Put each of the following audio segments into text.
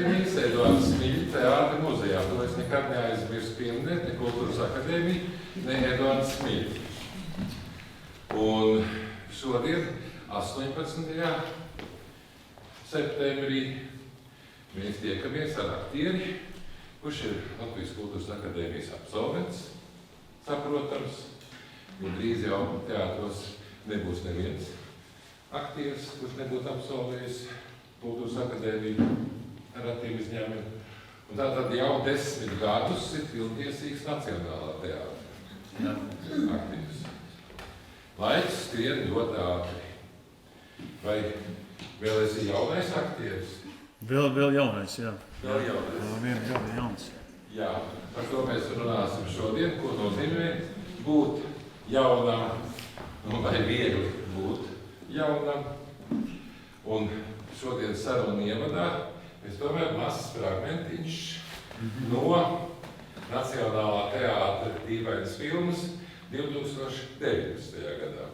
akadēmijas, Eduards Smiļa teātra muzejā. To es nekad neaizmirstu pieminēt, ne Kultūras akadēmija, ne Eduards Smiļa. Un šodien, 18. septembrī, mēs tiekamies ar aktieri, kurš ir Latvijas Kultūras akadēmijas absolvents, saprotams, jo drīz jau teātros nebūs neviens aktieris, kurš nebūtu absolvējis Kultūras akadēmiju ar attiem izņēmumiem. Un tātad jau 10 gadus ir pilntiesīgs Nacionālā teātra aktieris. Laiks skrien ļoti ātri. Vai vēl esi jaunais aktieris? Vēl jaunais, jā. Vēl jaunais. Vien gada jauns. Jā, par to mēs runāsim šodien, ko nozīmē būt jaunam, vai viegli būt jaunam. Un šodien sarunu ievadā mēs tomēr mazs fragmentiņš no Nacionālā teātra dīvainas filmas 2019. gadā.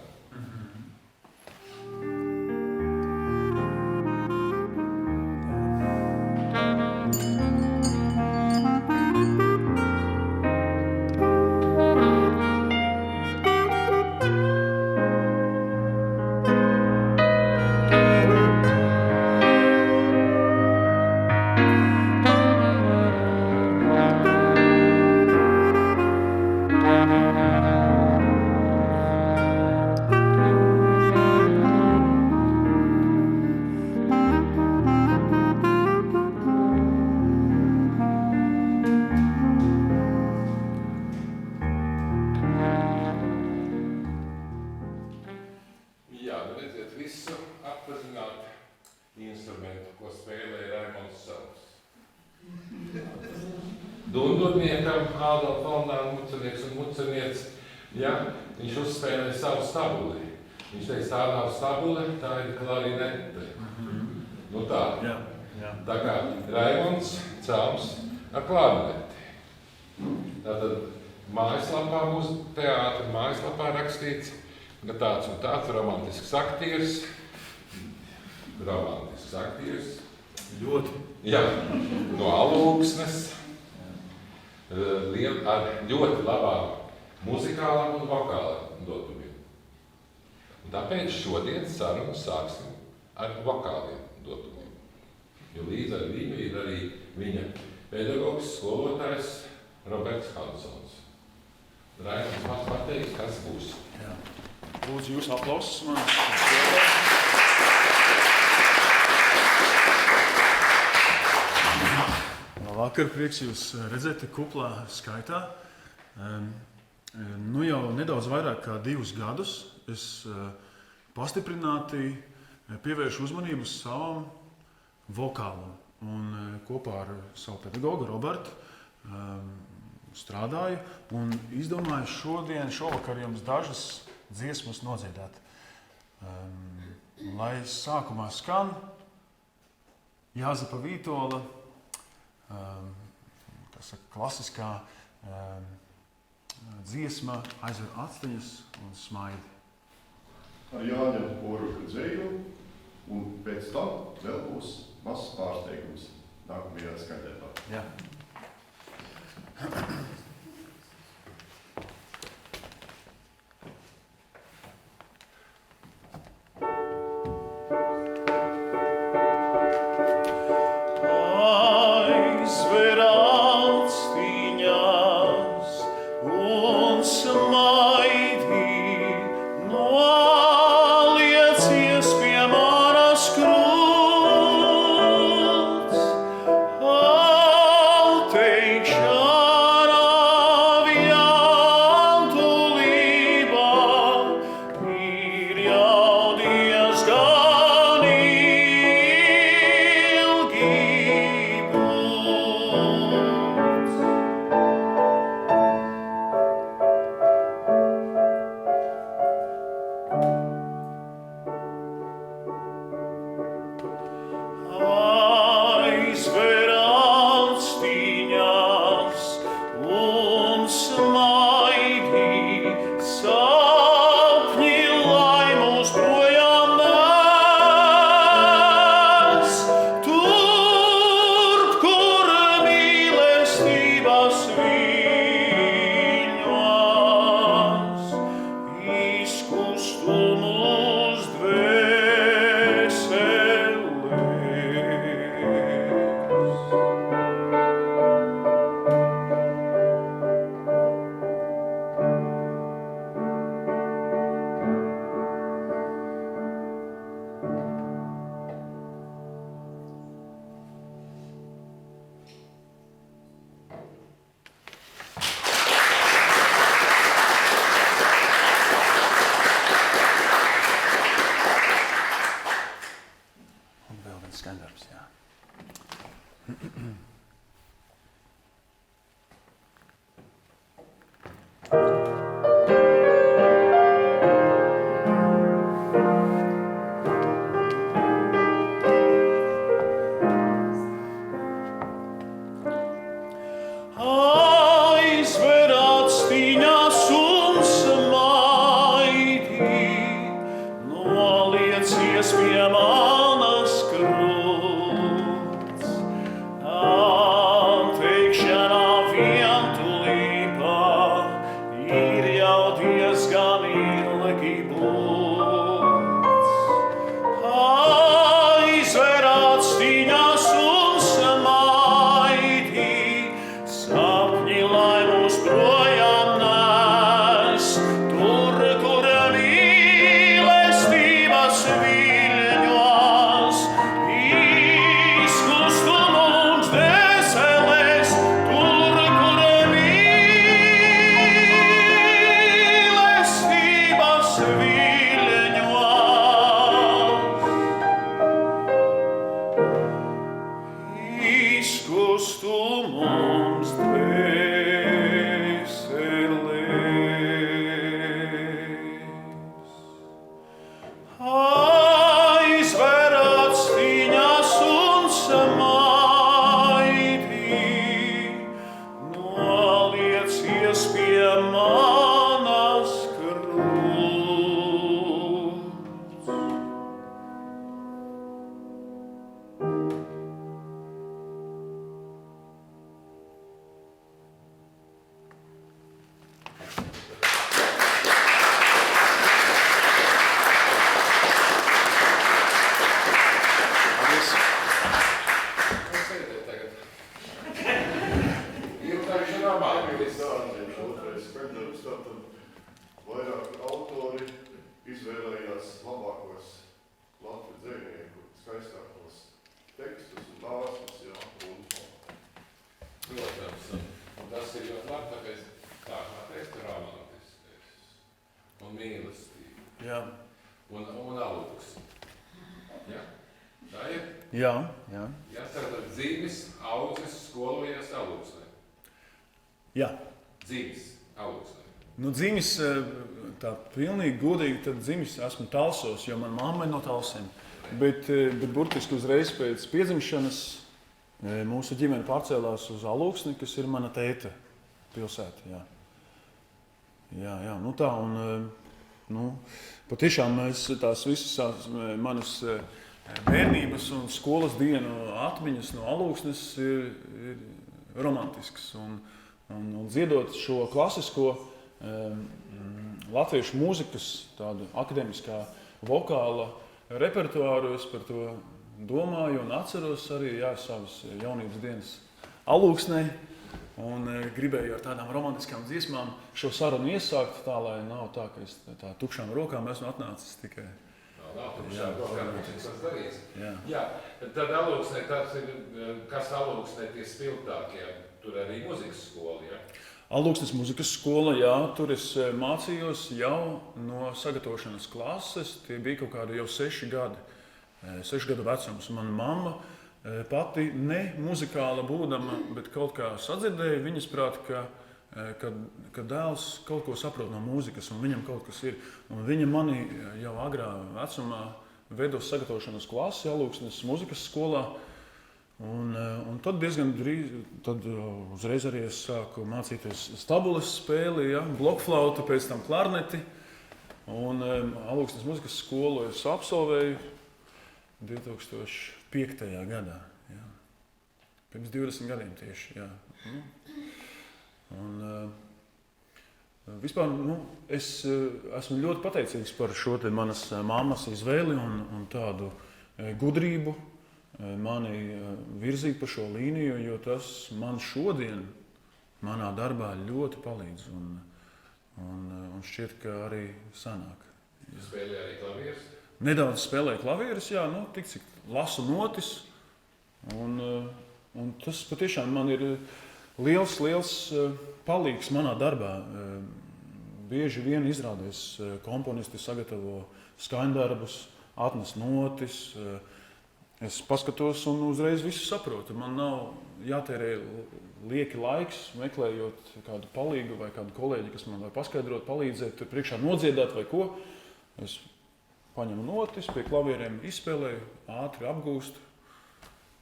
Dundurniekam, Ādam Falnām, mucenieks un muceniec, ja, viņš uzspēlē savu stabuli. Viņš teica, tā nav stabule, tā ir klarinete. Nu tā. Jā. Tā kā Raimonds Cāms ar klarineti. Tātad mājaslapā, mūsu teātra mājaslapā rakstīts, ka tāds un tāds romantisks aktieris. Ļoti. Jā, no Alūksnes. Ar ļoti labām muzikālām un vokālām dotumiem. Un tāpēc šodien sarunu sāksim ar vokāliem dotumiem. Jo līdz ar viņu ir arī viņa pedagogs, skolotājs Roberts Hansons. Raimunds man pateiks, kas būs. Jā. Lūdzu, jūs aplausus man. Vakar prieks jūs redzēt kuplā skaitā. Nu jau nedaudz vairāk kā 2 gadus es pastiprināti pievēršu uzmanību savam vokālam. Un kopā ar savu pedagogu Robertu strādāju un izdomāju šovakar jums dažas dziesmas nodziedāt. Lai sākumā skan Jāzepa Vītola, klasiskā dziesma Aizver atsteņas un smaidi. Ar Jāņa Poruka dzeju, un pēc tam vēl būs mazs pārsteigums nākamajā skaņdarbā. Jā. Oh izkustu mums dvēseles. Aizver astiņas un samaidi, noliecies pie manas krusts. Sēdiet tagad. Ilgtākšana nav māklis. Vairāk autori izvēlējās labākos latviņu dzejnieku, skaistākos tekstus un dāsmas, Protams, un tas ir ļoti labi, tāpēc tā kā teikt romantiskais un mīlestība Jā, un alūks. Ja? Tā ir? jā, jā. Ja, tātad dzīves, audzes, skolojies alūksnē. Jā. Dzīves, alūksnē. Nu, dzimis, tā pilnīgi godīgi, tad dzimis esmu Talsos, jo man mamma ir no Talsiem. Bet burtiski uzreiz pēc piedzimšanas mūsu ģimene pārcēlās uz Alūksni, kas ir mana tēta pilsēta. Jā, nu tā, un patiešām tās visas manas bērnības un skolas dienu atmiņas no Alūksnes ir romantiskas. Un dziedot šo klasisko latviešu mūzikas, tādu akademiskā vokāla repertuāru, es par to domāju un atceros arī savas jaunības dienas Alūksnē. Un gribēju ar tādām romantiskām dziesmām šo sarunu iesākt tā, lai nav tā, ka es tā tukšām rokām esmu atnācis tikai. Nav tukšām rokām, tas darīts. Jā. Tad Alūksnē, tas ir, kas Alūksnē tie spilgtākie, tur arī muzikas skola, ja? Alūksnes muzikas skola, jā, tur es mācījos jau no sagatavošanas klases. Tie bija kaut kādi jau 6 gadu vecums. Mana mamma pati ne muzikāla būdama, bet kaut kā sadzirdēja viņas prāt, ka dēls kaut ko saprot no mūzikas un viņam kaut kas ir. Un viņa mani jau agrā vecumā veda uz sagatavošanas klasi Alūksnes muzikas skolā. Un tad diezgan drīz, uzreiz arī es sāku mācīties stabules spēli, blokflautu, pēc tam klarneti. Un Alūksnes muzikas skolu es absolvēju 2005. gadā. Jā. Pirms 20 gadiem tieši. Jā. Un vispār es esmu ļoti pateicīgs par šo te manas mammas izvēli un tādu gudrību mani virzīt pa šo līniju, jo tas man šodien manā darbā ļoti palīdz un šķiet, ka arī sanāk. Spēlēja arī klavierus? Nedaudz spēlēju klavierus, tik cik lasu notis, un tas patiešām man ir liels palīgs manā darbā. Bieži vien izrādēs komponisti sagatavo skaņdarbus, atnes notis. Es paskatos un uzreiz visu saprotu. Man nav jātērē lieki laiks, meklējot kādu palīgu vai kādu kolēģi, kas man var paskaidrot, palīdzēt, priekšā nodziedāt vai ko. Es paņemu notis, pie klavieriem izspēlēju, ātri apgūstu.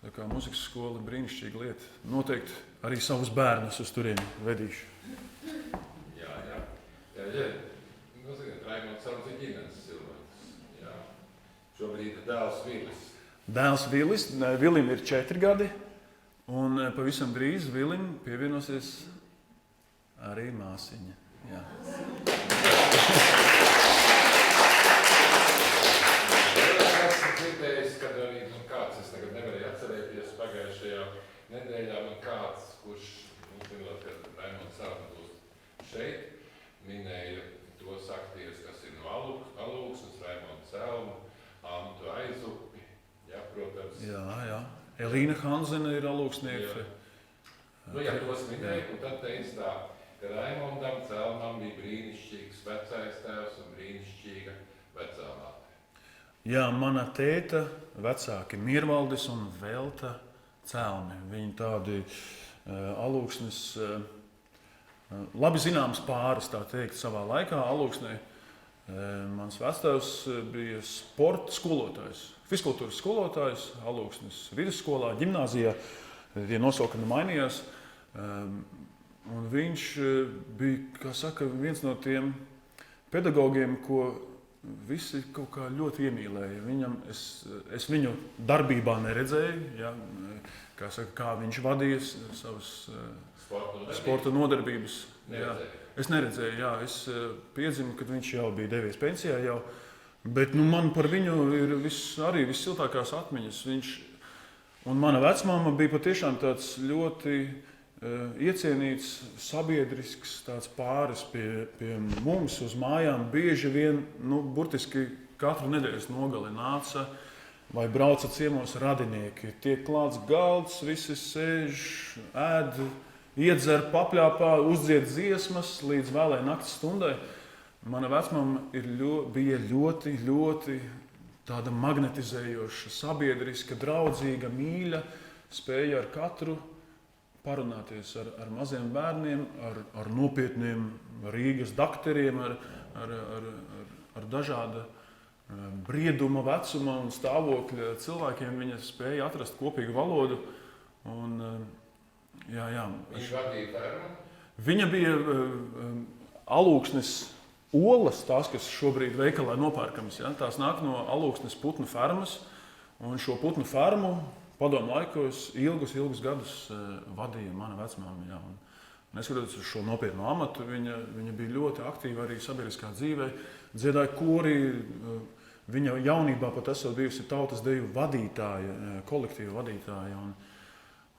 Tā kā muzikas skola ir brīnišķīga lieta. Noteikti arī savus bērnus uz turieni vedīšu. Jā. Raimonds Sarns ir ģimenes cilvēks. Jā. Šobrīd ir dēls Vilis. Dēls Vilis, Vilim ir 4 gadi, un pavisam drīz Vilim pievienosies arī māsiņa. Jā. Esmu dzirdējis, kad arī kāds, es tagad nevarēju atcerēties pagājušajā nedēļā, man kāds, kurš, zinot, ka Raimonds Sarns būs šeit, minēja tos aktierus, kas ir no Alūksnes, Raimondu Celmu, Antu Aizupi. Jā, protams. Jā. Elīna Hanzena ir Alūksniece. Jā, tos minēja, un tad teica tā, ka Raimondam Celmam bija brīnišķīgs vecais tēvs un brīnišķīga vecā māte. Jā, mana tēta, vecāki Mirvaldis un Velta cēlni. Viņi tādi Alūksnes, labi zināms pāris, tā teikt, savā laikā Alūksnē. Mans vectēvs bija sporta skolotājs, fiskultūras skolotājs Alūksnes vidusskolā, ģimnāzijā. Tie nosaukumi mainījās. Un viņš bija, kā saka, viens no tiem pedagogiem, ko visi kaut kā ļoti iemīlēja. Es viņu darbībā neredzēju, ja, kā viņš vadīja savas sporta nodarbības. Jā. Es neredzēju, jā, es piedzimu, kad viņš jau bija devies pensijā. Jau, bet man par viņu ir arī vissiltākās atmiņas. Un mana vecmāma bija patiešām tāds ļoti iecienīts, sabiedrisks pāris pie mums uz mājām. Bieži vien, burtiski katru nedēļas nogali nāca vai brauca ciemos radinieki. Tiek klāts galds, visi sēž, ēd, iedzer, papļāpā, uzdzied dziesmas līdz vēlai nakts stundai. Mana vecmāma bija ļoti, ļoti tāda magnetizējoša, sabiedriska, draudzīga, mīļa, spēja ar katru parunāties ar maziem bērniem, ar nopietniem Rīgas dakteriem, ar dažāda brieduma, vecuma un stāvokļa cilvēkiem. Viņa spēja atrast kopīgu valodu. Viņš vadīja fermu? Viņa bija Alūksnes olas, tās, kas šobrīd veikalā nopērkamas. Ja? Tās nāk no Alūksnes putnu fermas. Un šo putnu fermu padomu laikos ilgus gadus vadīja mana vecmāma. Ja? Neskatoties uz šo nopietnu amatu, viņa bija ļoti aktīva arī sabiedriskā dzīvē. Dziedāja korī. Viņa jaunībā pat esot bijusi tautas deju vadītāja, kolektīva vadītāja.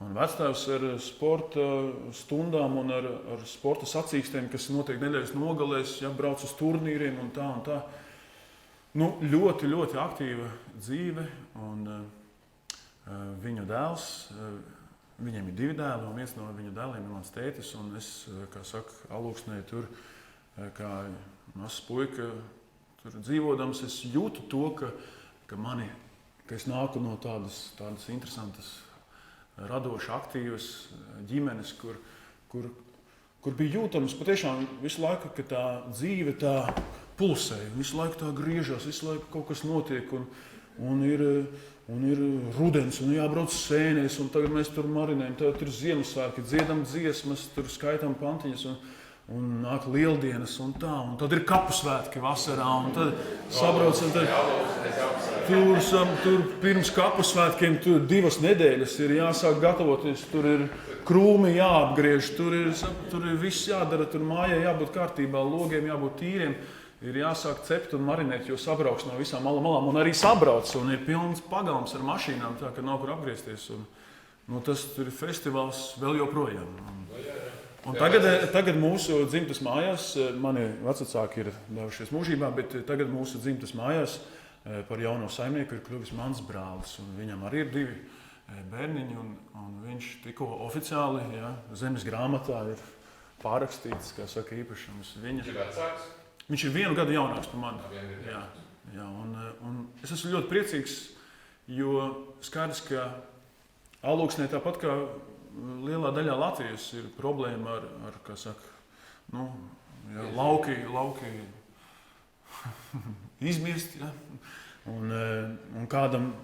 Un vectēvs ar sporta stundām un ar sporta sacīkstiem, kas notiek nedēļas nogalēs, ja, brauc uz turnīriem un tā. Ļoti, ļoti aktīva dzīve. Un viņu dēls, viņiem ir 2 dēli, un viens no viņu dēliem ir mans tētis. Un es, kā saka, Alūksnē tur, kā mazs puika, tur dzīvodams, es jūtu to, ka es nāku no tādas interesantas, radoši aktīvas ģimenes, kur bija jūtams patiešām visu laiku, ka tā dzīve tā pulsēja, visu laiku tā griežas, visu laiku kaut kas notiek, un ir rudens, un jābrauc sēnēs, un tagad mēs tur marinējam, tagad ir Ziemassvētki, dziedam dziesmas, tur skaitam pantiņas, un nāk lieldienas, un tad ir kapu svētki vasarā, un tad sabraucam, tur pirms kapu svētkiem, tur 2 nedēļas ir jāsāk gatavoties, tur ir krūmi jāapgriež, tur ir viss jādara, tur mājai jābūt kārtībā, logiem jābūt tīriem, ir jāsāk cept un marinēt, jo sabrauks no visām malām, un arī sabrauc, un ir pilns pagalms ar mašīnām, tā, ka nav kur apgriezties, un tas tur ir festivāls vēl joprojām. Un tagad mūsu dzimtas mājās, mani vecvecāki ir devušies mūžībā, bet tagad mūsu dzimtas mājās par jauno saimnieku ir kļuvis mans brālis. Un viņam arī ir 2 bērniņi, un viņš tikko oficiāli, ja, zemes grāmatā ir pārakstīts, kā saka, īpašums. Viņš ir vecāks? Viņš ir 1 gadu jaunāks par mani. Jā, un es esmu ļoti priecīgs, jo skaidrs, ka Alūksnē tāpat kā lielā daļā Latvijas ir problēma ar kā saka, lauki izmirst, ja? Un kādam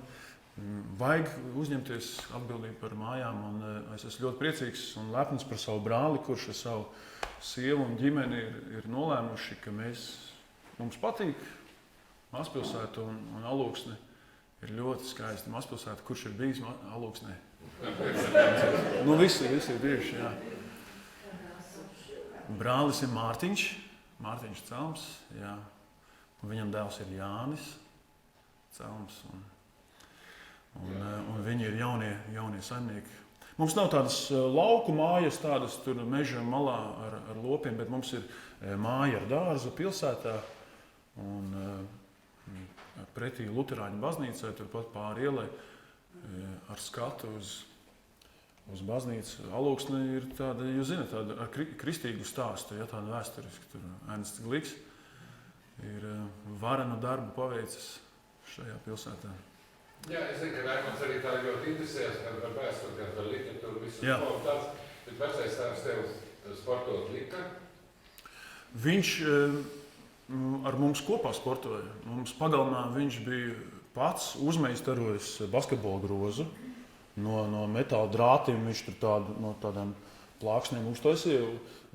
vajag uzņemties atbildību par mājām. Un es esmu ļoti priecīgs un lepns par savu brāli, kurš ar savu sievu un ģimeni ir nolēmuši, ka mums patīk mazpilsēta un Alūksne ir ļoti skaista mazpilsēta. Kurš ir bijis Alūksnē? Visi ir bijuši, jā. Brālis ir Mārtiņš Celms, jā. Un viņam dēls ir Jānis Celms, un viņi ir jaunie saimnieki. Mums nav tādas lauku mājas, tādas tur meža malā ar lopiem, bet mums ir māja ar dārzu pilsētā, un pretī Luterāņu baznīcai, turpat pāri ielai, ar skatu uz baznīcu. Alūksne ir tāda, jūs zināt, tāda ar kristīgu stāstu, ja, tāda vēsturiska. Tur Ernsts Gliks ir varenu darbu paveicis šajā pilsētā. Jā, es zinu, ka Raimonds arī tā ļoti interesējas ar vēsturi, ar literatūru, visu Jā. to un tāds, bet vecais tēvs tev sportot lika? Viņš ar mums kopā sportoja. Mums pagalmā viņš bija pats uzmeistarojis basketbola grozu. No metāla drātiem viņš tur no tādām plāksnēm uztaisīja.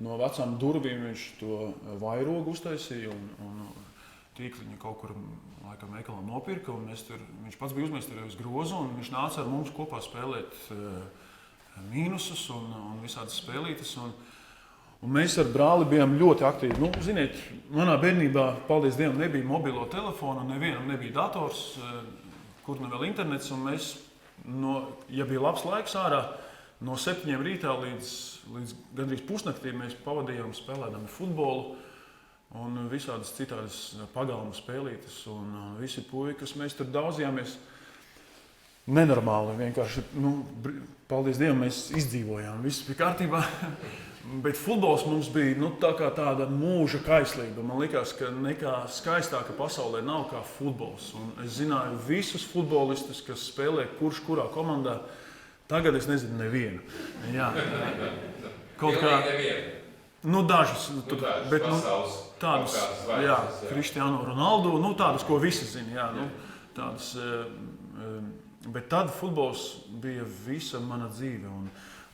No vecām durvīm viņš to vairogu uztaisīja un tīkliņu kaut kur laikam veikalā nopirka. Viņš pats bija uzmeistarojis grozu un viņš nāca ar mums kopā spēlēt mīnusus un visādas spēlītes. Un mēs ar brāli bijām ļoti aktīvi. Nu, ziniet, manā bērnībā, paldies Dievam, nebija mobilo telefonu, nevienam nebija dators, kur nu vēl internets. Un mēs, ja bija labs laiks ārā, no 7 rītā līdz gandrīz pusnaktī mēs pavadījām spēlēdami futbolu un visādas citādas pagalma spēlītes. Un visi puikas, mēs tur daudzījāmies nenormāli. Vienkārši, paldies Dievam, mēs izdzīvojām. Viss bija kārtībā. Bet futbols mums bija tāda mūža kaislība. Man liekas, ka nekā skaistāka pasaulē nav kā futbols. Un es zināju visus futbolistus, kas spēlē kurš kurā komandā. Tagad es nezinu nevienu. Jā. Kaut kā dažus. Bet tādus, jā, Cristiano Ronaldo, tādus, ko visi zina. Jā, tādus, bet tad futbols bija visa mana dzīve.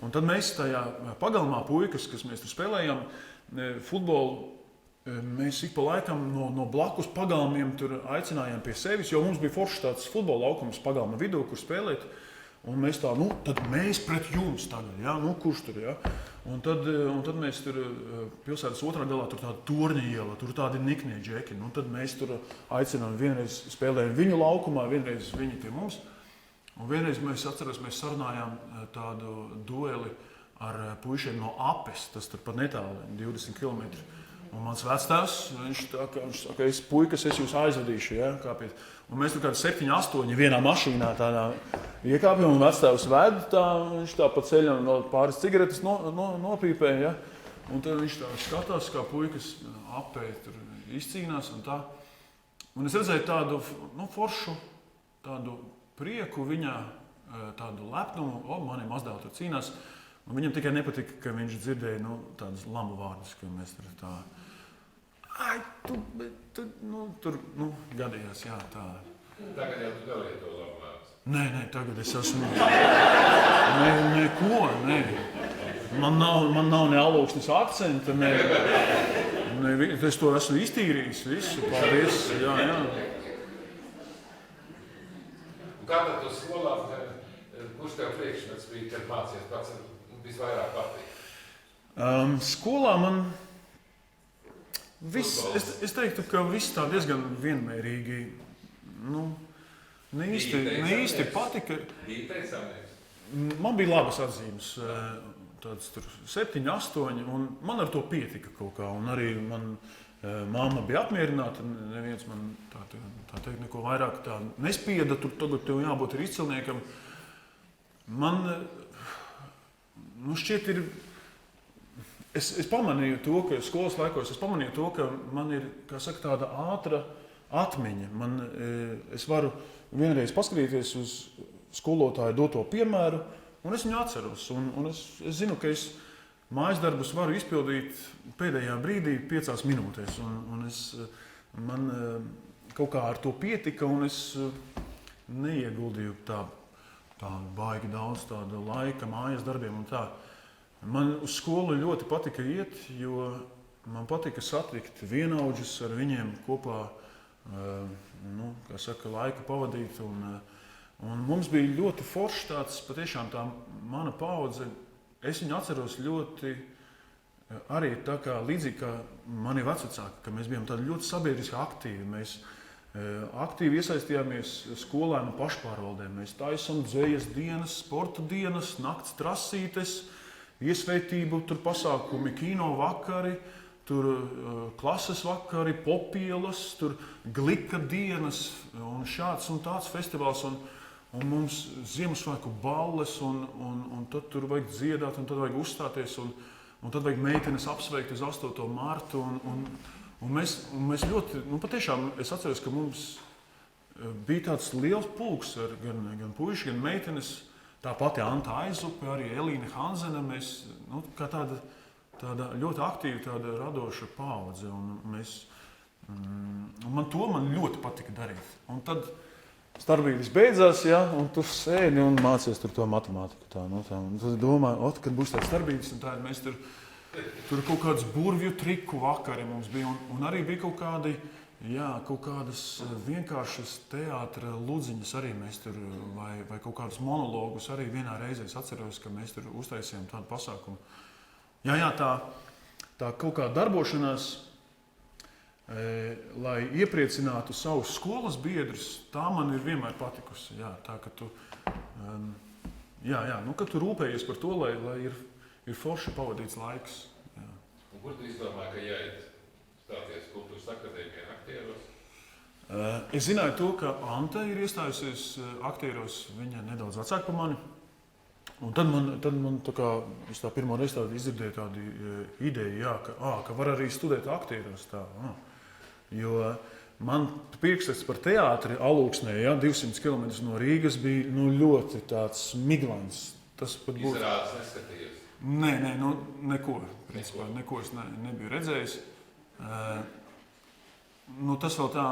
Un tad mēs tajā pagalmā puikas, kas mēs tur spēlējām, futbolu, mēs ik pa laikam no blakus pagalmiem tur aicinājām pie sevis, jo mums bija foršs tāds futbola laukums pagalma vidū, kur spēlēt. Un mēs tā, tad mēs pret jums tagad, jā, kurš tur, jā. Un tad mēs tur pilsētas otrā galā tur tāda torņa iela, tur tādi niknie džeki. Tad mēs tur aicinām, vienreiz spēlējām viņu laukumā, vienreiz viņi pie mums. Un vienreiz mēs sarunājām tādu dueli ar puišiem no Apes, tas tur pat netālu, 20 km. Un mans vectēvs, viņš saka, puikas, es jūs aizvedīšu, ja, kāpiet. Un mēs tur kādi 7, 8 vienā mašīnā tādā iekāpjam, un vectēvs ved, viņš tā pa ceļam vēl pāris cigaretes nopīpēja, ja. Un tad viņš tā skatās, kā puikas Apē tur izcīnās un tā. Un es redzēju tādu foršu, tādu prieku viņā, tādu lepnumu, mani mazdēli tur cīnās. Un viņam tikai nepatika, ka viņš dzirdēja tādus lamu vārdus, ka mēs tur tā... tur gadījās, jā, tā. Tagad jau tu nelieto lamu vārdus. Nē, tagad es esmu... Neko, nē. Man nav ne alūksnes akcenta, es to esmu iztīrījis, visu, paldies, jā. Kā tad tu skolā, kurš tev priekšmets bija, kad mācies pats visvairāk patīk? Skolā man es teiktu, ka viss tā diezgan vienmērīgi, ne īsti patika. Bija teicamnieks? Man bija labas atzīmes, tāds tur 7, 8, un man ar to pietika kaut kā, un arī man mamma bija apmierināta, neviens man tā teikt neko vairāk tā nespieda, tur tagad tev jābūt ir izcilniekam. Man, šķiet ir, es pamanīju to, ka skolas laikos, ka man ir, kā saka, tāda ātra atmiņa. Es varu vienreiz paskatīties uz skolotāju doto piemēru, un es viņu atceros, un es zinu, ka es mājas darbus varu izpildīt pēdējā brīdī 5 minūtēs. Man kaut kā ar to pietika, un es neieguldīju tā baigi daudz tāda laika mājas darbiem un tā. Man uz skolu ļoti patika iet, jo man patika satikt vienaudžus, ar viņiem kopā laiku pavadīt. Un mums bija ļoti foršs tāds, patiešām tā mana paudze. Es viņu atceros ļoti arī tā kā līdzīgi kā mani vecvecāki, ka mēs bijām tādi ļoti sabiedriski aktīvi. Mēs aktīvi iesaistījāmies skolēnu pašpārvaldē. Mēs taisām dzejas dienas, sporta dienas, nakts trasītes, iesvētību, tur pasākumi, kino vakari, tur klases vakari, popielas, tur glika dienas un šāds un tāds festivāls. Un mums Ziemassvētku balles, un tad tur vajag dziedāt, un tad vajag uzstāties, un tad vajag meitenes apsveikt uz 8. martu. Un mēs ļoti, patiešām es atceros, ka mums bija tāds liels pulks ar gan puiši, gan meitenes. Tā pati Anta Aizupe, arī Elīna Hanzena. Mēs kā tāda ļoti aktīva, tāda radoša paudze. Man ļoti patika darīt. Un tad starpbrīdis beidzās, ja, un tu sēdi un mācies tur to matemātiku. Un tu domā, kad būs tāds starpbrīdis, un tā mēs tur kaut kāds burvju triku vakari mums bija. Un arī bija kaut kādas vienkāršas teātra ludziņas arī mēs tur, vai kaut kādus monologus arī vienā reizē. Es atceros, ka mēs tur uztaisījām tādu pasākumu. Tā kaut kā darbošanās, lai iepriecinātu savus skolas biedrus, tā man ir vienmēr patikusi. Jā, tā, ka tu, ka tu rūpējies par to, lai ir forši pavadīts laiks. Jā. Un kur tu izdomāji, ka jāiet stāties kultūras akadēmijā aktieros? Es zināju to, ka Anta ir iestājusies aktieros, viņa nedaudz vecāka par mani. Un tad man es tā pirmo reizi izdzirdēju tādu ideju, ka var arī studēt aktieros. Jo man priekšstats par teātri Alūksnē, 200 km no Rīgas, bija ļoti tāds miglains. Tas pat būtu... Izrādes neskatījos? Nē, neko. Principā, neko es nebiju redzējis. Tas vēl tā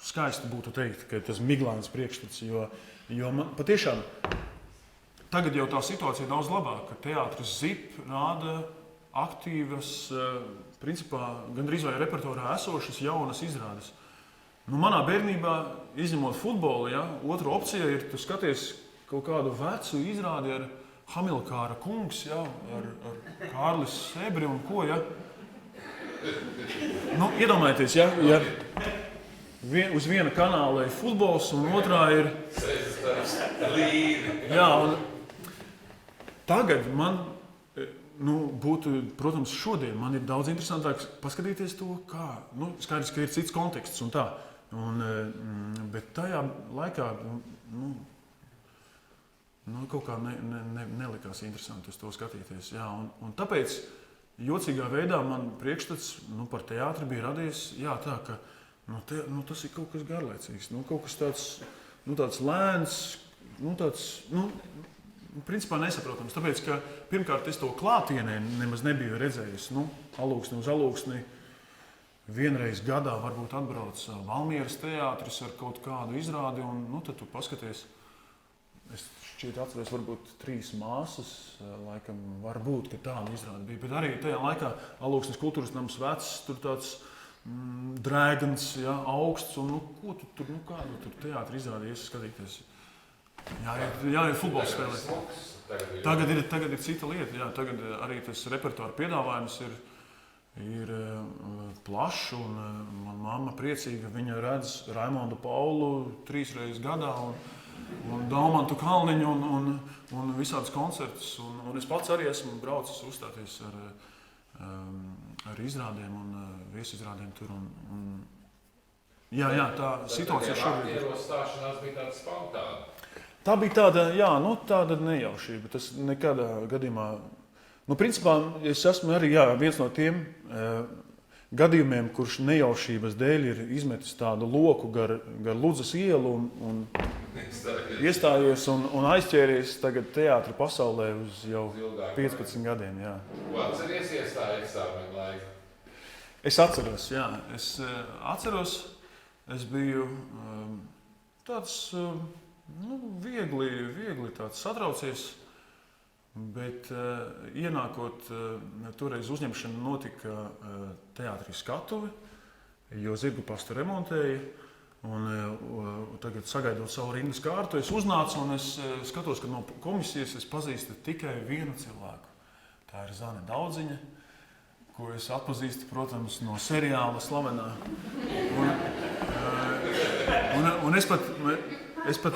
skaisti būtu teikt, ka tas miglains priekšstats, jo man patiešām tagad jau tā situācija ir daudz labāka, ka teātris ZIP rāda aktīvas, principā gandrīz vai repertuārā esošas jaunas izrādes. Manā bērnībā, izņemot futbolu, otra opcija ir, tu skaties kaut kādu vecu izrādi ar Hamilkāra kungs, ar Kārlis Sebri un ko, iedomājieties, uz viena kanāla ir futbols un otrā ir... un tagad man būtu, protams, šodien man ir daudz interesantāk paskatīties to, kā, skaidrs, ka ir cits konteksts un tā, bet tajā laikā, kaut kā nelikās interesanti uz to skatīties, un tāpēc jocīgā veidā man priekšstats par teātri bija radies, tā, ka, tas ir kaut kas garlaicīgs, kaut kas tāds lēns, principā nesaprotams, tāpēc, ka pirmkārt es to klātienē nemaz nebiju redzējis. Alūksni uz Alūksni vienreiz gadā varbūt atbrauc Valmieras teātris ar kaut kādu izrādi, un tad tu paskaties. Es šķiet atceros varbūt 3 māsas, laikam varbūt, ka tāda izrāde bija, bet arī tajā laikā Alūksnes kultūras nams vecs, tur tāds drēgans, augsts, un ko tu tur, kādu tur teātri izrādījies skatīties. Jā, ir futbols spēlē. Tagad ir cita lieta. Tagad arī tas repertuāra piedāvājums ir plašs. Mana mamma priecīga, viņa redz Raimondu Paulu 3 reizes gadā un Daumantu Kalniņu un visādus koncertus. Un es pats arī esmu braucis uzstāties ar izrādēm un viesizrādēm tur. Tā situācija šobrīd ir. Stāšanās bija tāda spontāna. Tā bija tāda nejaušība. Tas nekādā gadījumā... principā, es esmu arī viens no tiem gadījumiem, kurš nejaušības dēļ ir izmetis tādu loku gar Ludzas ielu un iestājies un aizķēries tagad teātra pasaulē uz jau 15 gadiem. Jā. Ko atceries iestāja eksāmenu laiku? Es atceros, Es atceros, es biju tāds... viegli tāds satraucies, bet ienākot, toreiz uzņemšana notika teātrī Skatuve, jo Zirgu pastu remontēja, un tagad sagaidot savu rindas kārtu, es uznācu un es skatos, ka no komisijas es pazīstu tikai vienu cilvēku. Tā ir Zane Daudziņa, ko es atpazīstu, protams, no seriāla Slavenā. Un es pat,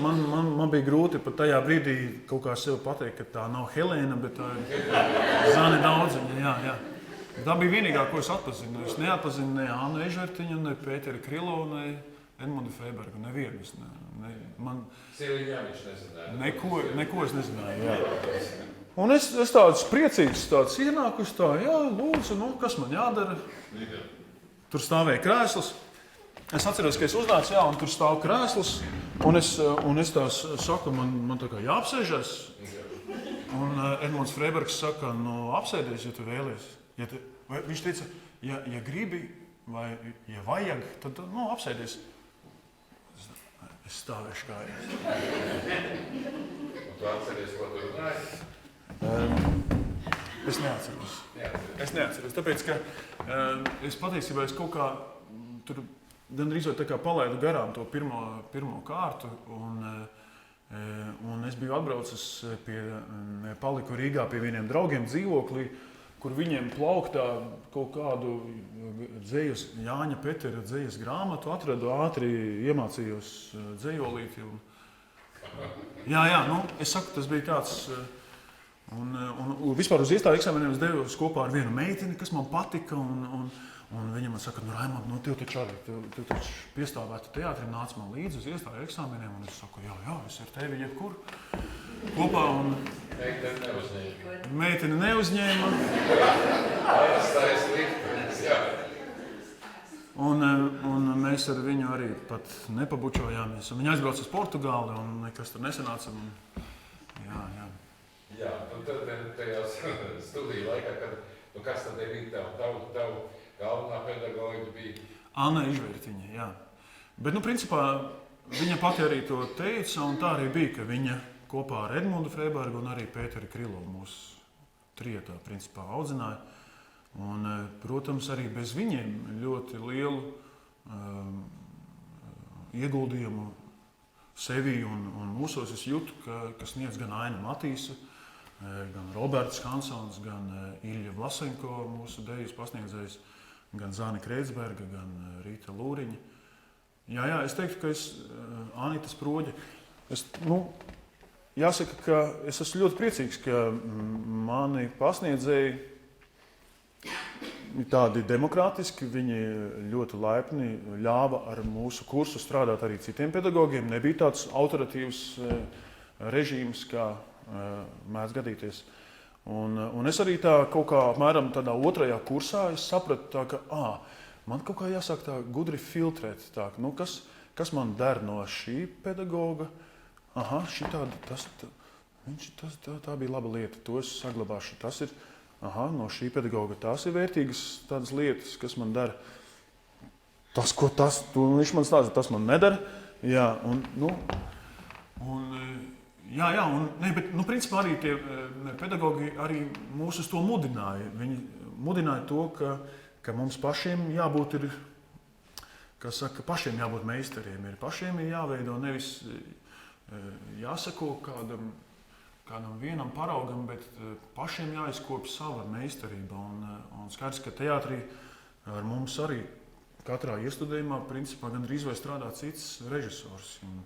man bija grūti pat tajā brīdī kaut kā sev pateikt, ka tā nav Helēna, bet tā ir Zane Daudziņa, jā. Tā bija vienīgā, ko es atpazinu. Es neatpazinu ne Annu Ežertiņu, ne Pēteri Krilovu, ne Edmundu Feibergu, nevienu. Siliņā viņš nezināja. Neko es nezināju, jā. Un es tāds priecīgs, tāds ienākus tā, lūdzu, kas man jādara? Tur stāvēja krēsls. Es atceros, ka es uznācu, jā, un tur stāv krēsls, un es tās saku, man tā kā jāapsēžas. Un Edmunds Freibergs saka, nu apsēdies, ja tu vēlies. Viņš teica, ja gribi vai ja vajag, tad nu, apsēdies. Es stāvēšu kājās. Un tu atceries, ko tu runāji? Es neatceros. Tāpēc, ka es patiesībā kaut kā tur gandrīz tā kā palaidu garām to pirmo kārtu. Un es biju atbraucis paliku Rīgā pie vieniem draugiem dzīvoklī, kur viņiem plauktā kaut kādu dzejas, Jāņa Petera dzejas grāmatu atradu, ātri iemācījos dzejolīti. Jā, nu, es saku, tas bija tāds. Un vispār uz iestāju eksāmeniem es devos kopā ar vienu meiteni, kas man patika. Un viņa man saka, nu, Raimond, nu, tev taču piestāvētu teātrim, nāc man līdzi uz iestāju eksāmeniem. Un es saku, jā, es ar tevi jebkur kopā. Un meiteni neuzņēma. Un mēs ar viņu arī pat nepabučojāmies. Un viņa aizbrauca uz Portugāli un nekas tur nesanāca. Jā, un tad tajā studiju laikā, kas tad bija tavu galvenā pedagoģa bija? Anna Ižvērtiņa, jā. Bet, principā, viņa pati arī to teica, un tā arī bija, ka viņa kopā ar Edmundu Freibergu un arī Pēteri Krilovu mūs trietā, principā, audzināja. Un, protams, arī bez viņiem ļoti lielu ieguldījumu sevi un mūsos es jūtu, ka sniedz gan Aina Matīsa, gan Roberts Hansons, gan Ilja Vlasenko, mūsu dejas pasniedzējs, gan Zāne Kreitsberga, gan Rīta Lūriņa. Jā, es teiktu, ka Anita Sproģa. Jāsaka, ka es esmu ļoti priecīgs, ka mani pasniedzēji ir tādi demokrātiski, viņi ļoti laipni ļāva ar mūsu kursu strādāt arī citiem pedagogiem. Nebija tāds autoritīvs režīms, kā mēdz gadīties. Un es arī tā kaut kā apmēram tādā otrajā kursā es sapratu tā, ka man kaut kā jāsāk tā gudri filtrēt. Tā, kas man der no šī pedagoga? Tā bija laba lieta, to es saglabāšu. Tas ir, no šī pedagoga tās ir vērtīgas tādas lietas, kas man der. Viņš man stāsta, tas man nedara. Jā, bet principā arī tie pedagogi arī mūs uz to mudināja. Viņi mudināja to, ka mums pašiem jābūt meistariem. Pašiem ir jāveido, nevis jāsako kādam vienam paraugam, bet pašiem jāizkopja sava meistarība. Un skaidrs, ka teātrī ar mums arī katrā iestudējumā principā gandrīz vai strādā cits režisors. Un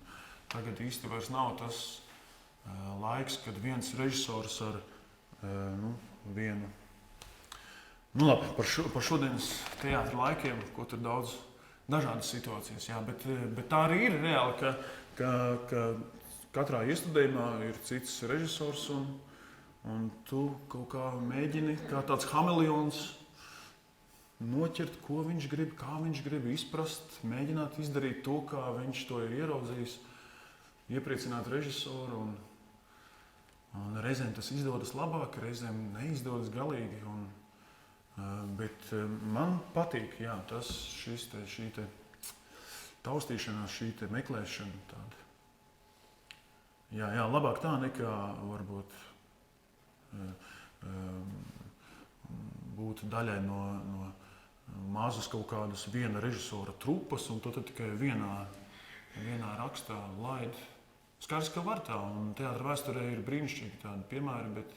tagad īsti vairs nav tas laiks, kad viens režisors ar vienu. Labi, par šodienas teātra laikiem, ko tur daudz dažādas situācijas. Jā, bet tā arī ir reāli, ka katrā iestudējumā ir cits režisors un tu kaut kā mēģini, kā tāds hameleons, noķert, ko viņš grib, kā viņš grib izprast, mēģināt izdarīt to, kā viņš to ir ieraudzījis, iepriecināt režisoru. Un reizēm tas izdodas labāk, reizēm neizdodas galīgi. Bet man patīk šī taustīšanās, šī meklēšana. Tāda. Jā, labāk tā nekā varbūt būt daļai no mazas kaut kādas viena režisora trupas, un to tikai vienā rakstā laid. Skaidrs, ka var tā, un teātra vēsturē ir brīnišķīgi tādi piemēri, bet...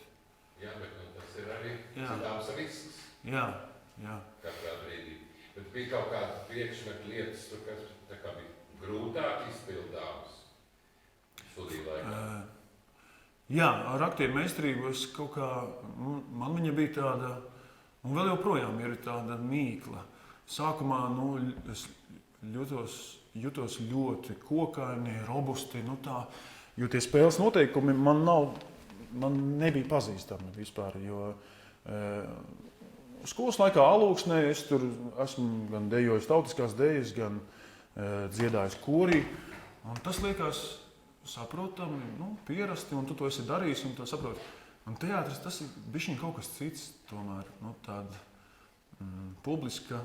Jā, bet tas ir arī zināms risks. Jā. Katrā brīdī. Bet bija kaut kāda priekšmeta lietas, kas tā kā bija grūtāk izpildāmas studiju laikā. Jā, ar aktieru meistarību es kaut kā... Man viņa bija tāda, un vēl joprojām ir tāda mīkla. Sākumā, es jutos ļoti kokaini, robusti, jo tie spēles noteikumi man nebija pazīstami vispār, jo skolas laikā Alūksnē es tur esmu gan dejojis tautiskās dejas, gan dziedājis korī. Un tas liekas saprotami, pierasti, un tu to esi darījis, un to saproti. Un teātris tas ir bišķiņ kaut kas cits, tomēr, tāda publiska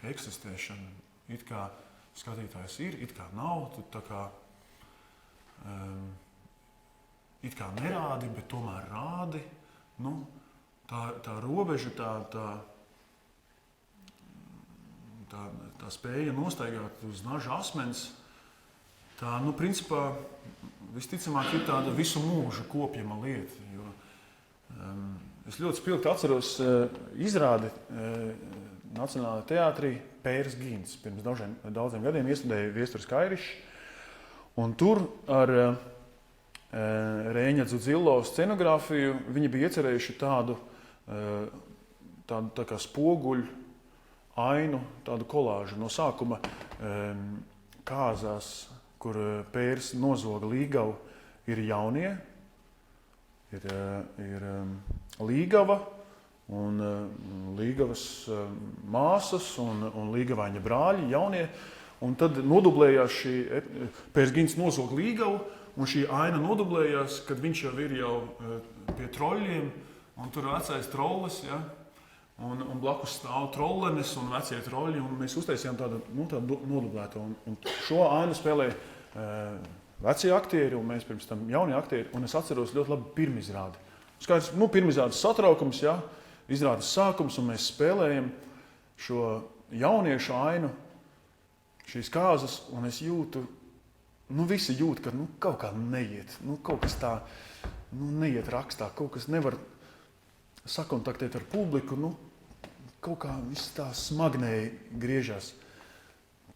eksistēšana. It kā skatītājs ir, it kā nav, tu tā kā, it kā nerādi, bet tomēr rādi. Tā robeža, tā spēja nostaigāt uz naža asmens, tā, principā, visticamāk ir tāda visu mūžu kopjama lieta. Jo, es ļoti spilgti atceros izrādi Nacionālajā teātrī Pērs Gīns. Pirms daudziem gadiem iestudēja Viesturs Kairišs. Un tur ar Rēņa Dzudzilo scenogrāfiju viņi bija iecerējuši tādu tā kā spoguļu ainu, tādu kolāžu. No sākuma kāzās, kur Pērs nozoga Līgavu, ir jaunie, ir Līgava un Līgavas māsas un Līgavaiņa brāļi, jaunie. Un tad nodublējās šī Pērs Gīns nozoga Līgavu, un šī aina nodublējās, kad viņš jau ir pie troļļiem, un tur vecais trollis, ja? Un blakus stāv trollenes un vecie troļļi, un mēs uztaisījām tādu nodublētu. Un šo ainu spēlē vecie aktieri, un mēs pirms tam jaunie aktieri, un es atceros ļoti labi pirmizrādi. Skaidrs, pirmizrādes satraukums, ja? Izrādes sākums, un mēs spēlējam šo jauniešu ainu, šīs kāzas, un es jūtu, visi jūt, ka kaut kā neiet, kaut kas tā neiet rakstā, kaut kas nevar sakontaktēt ar publiku, kaut kā viss tā smagnēji griežās.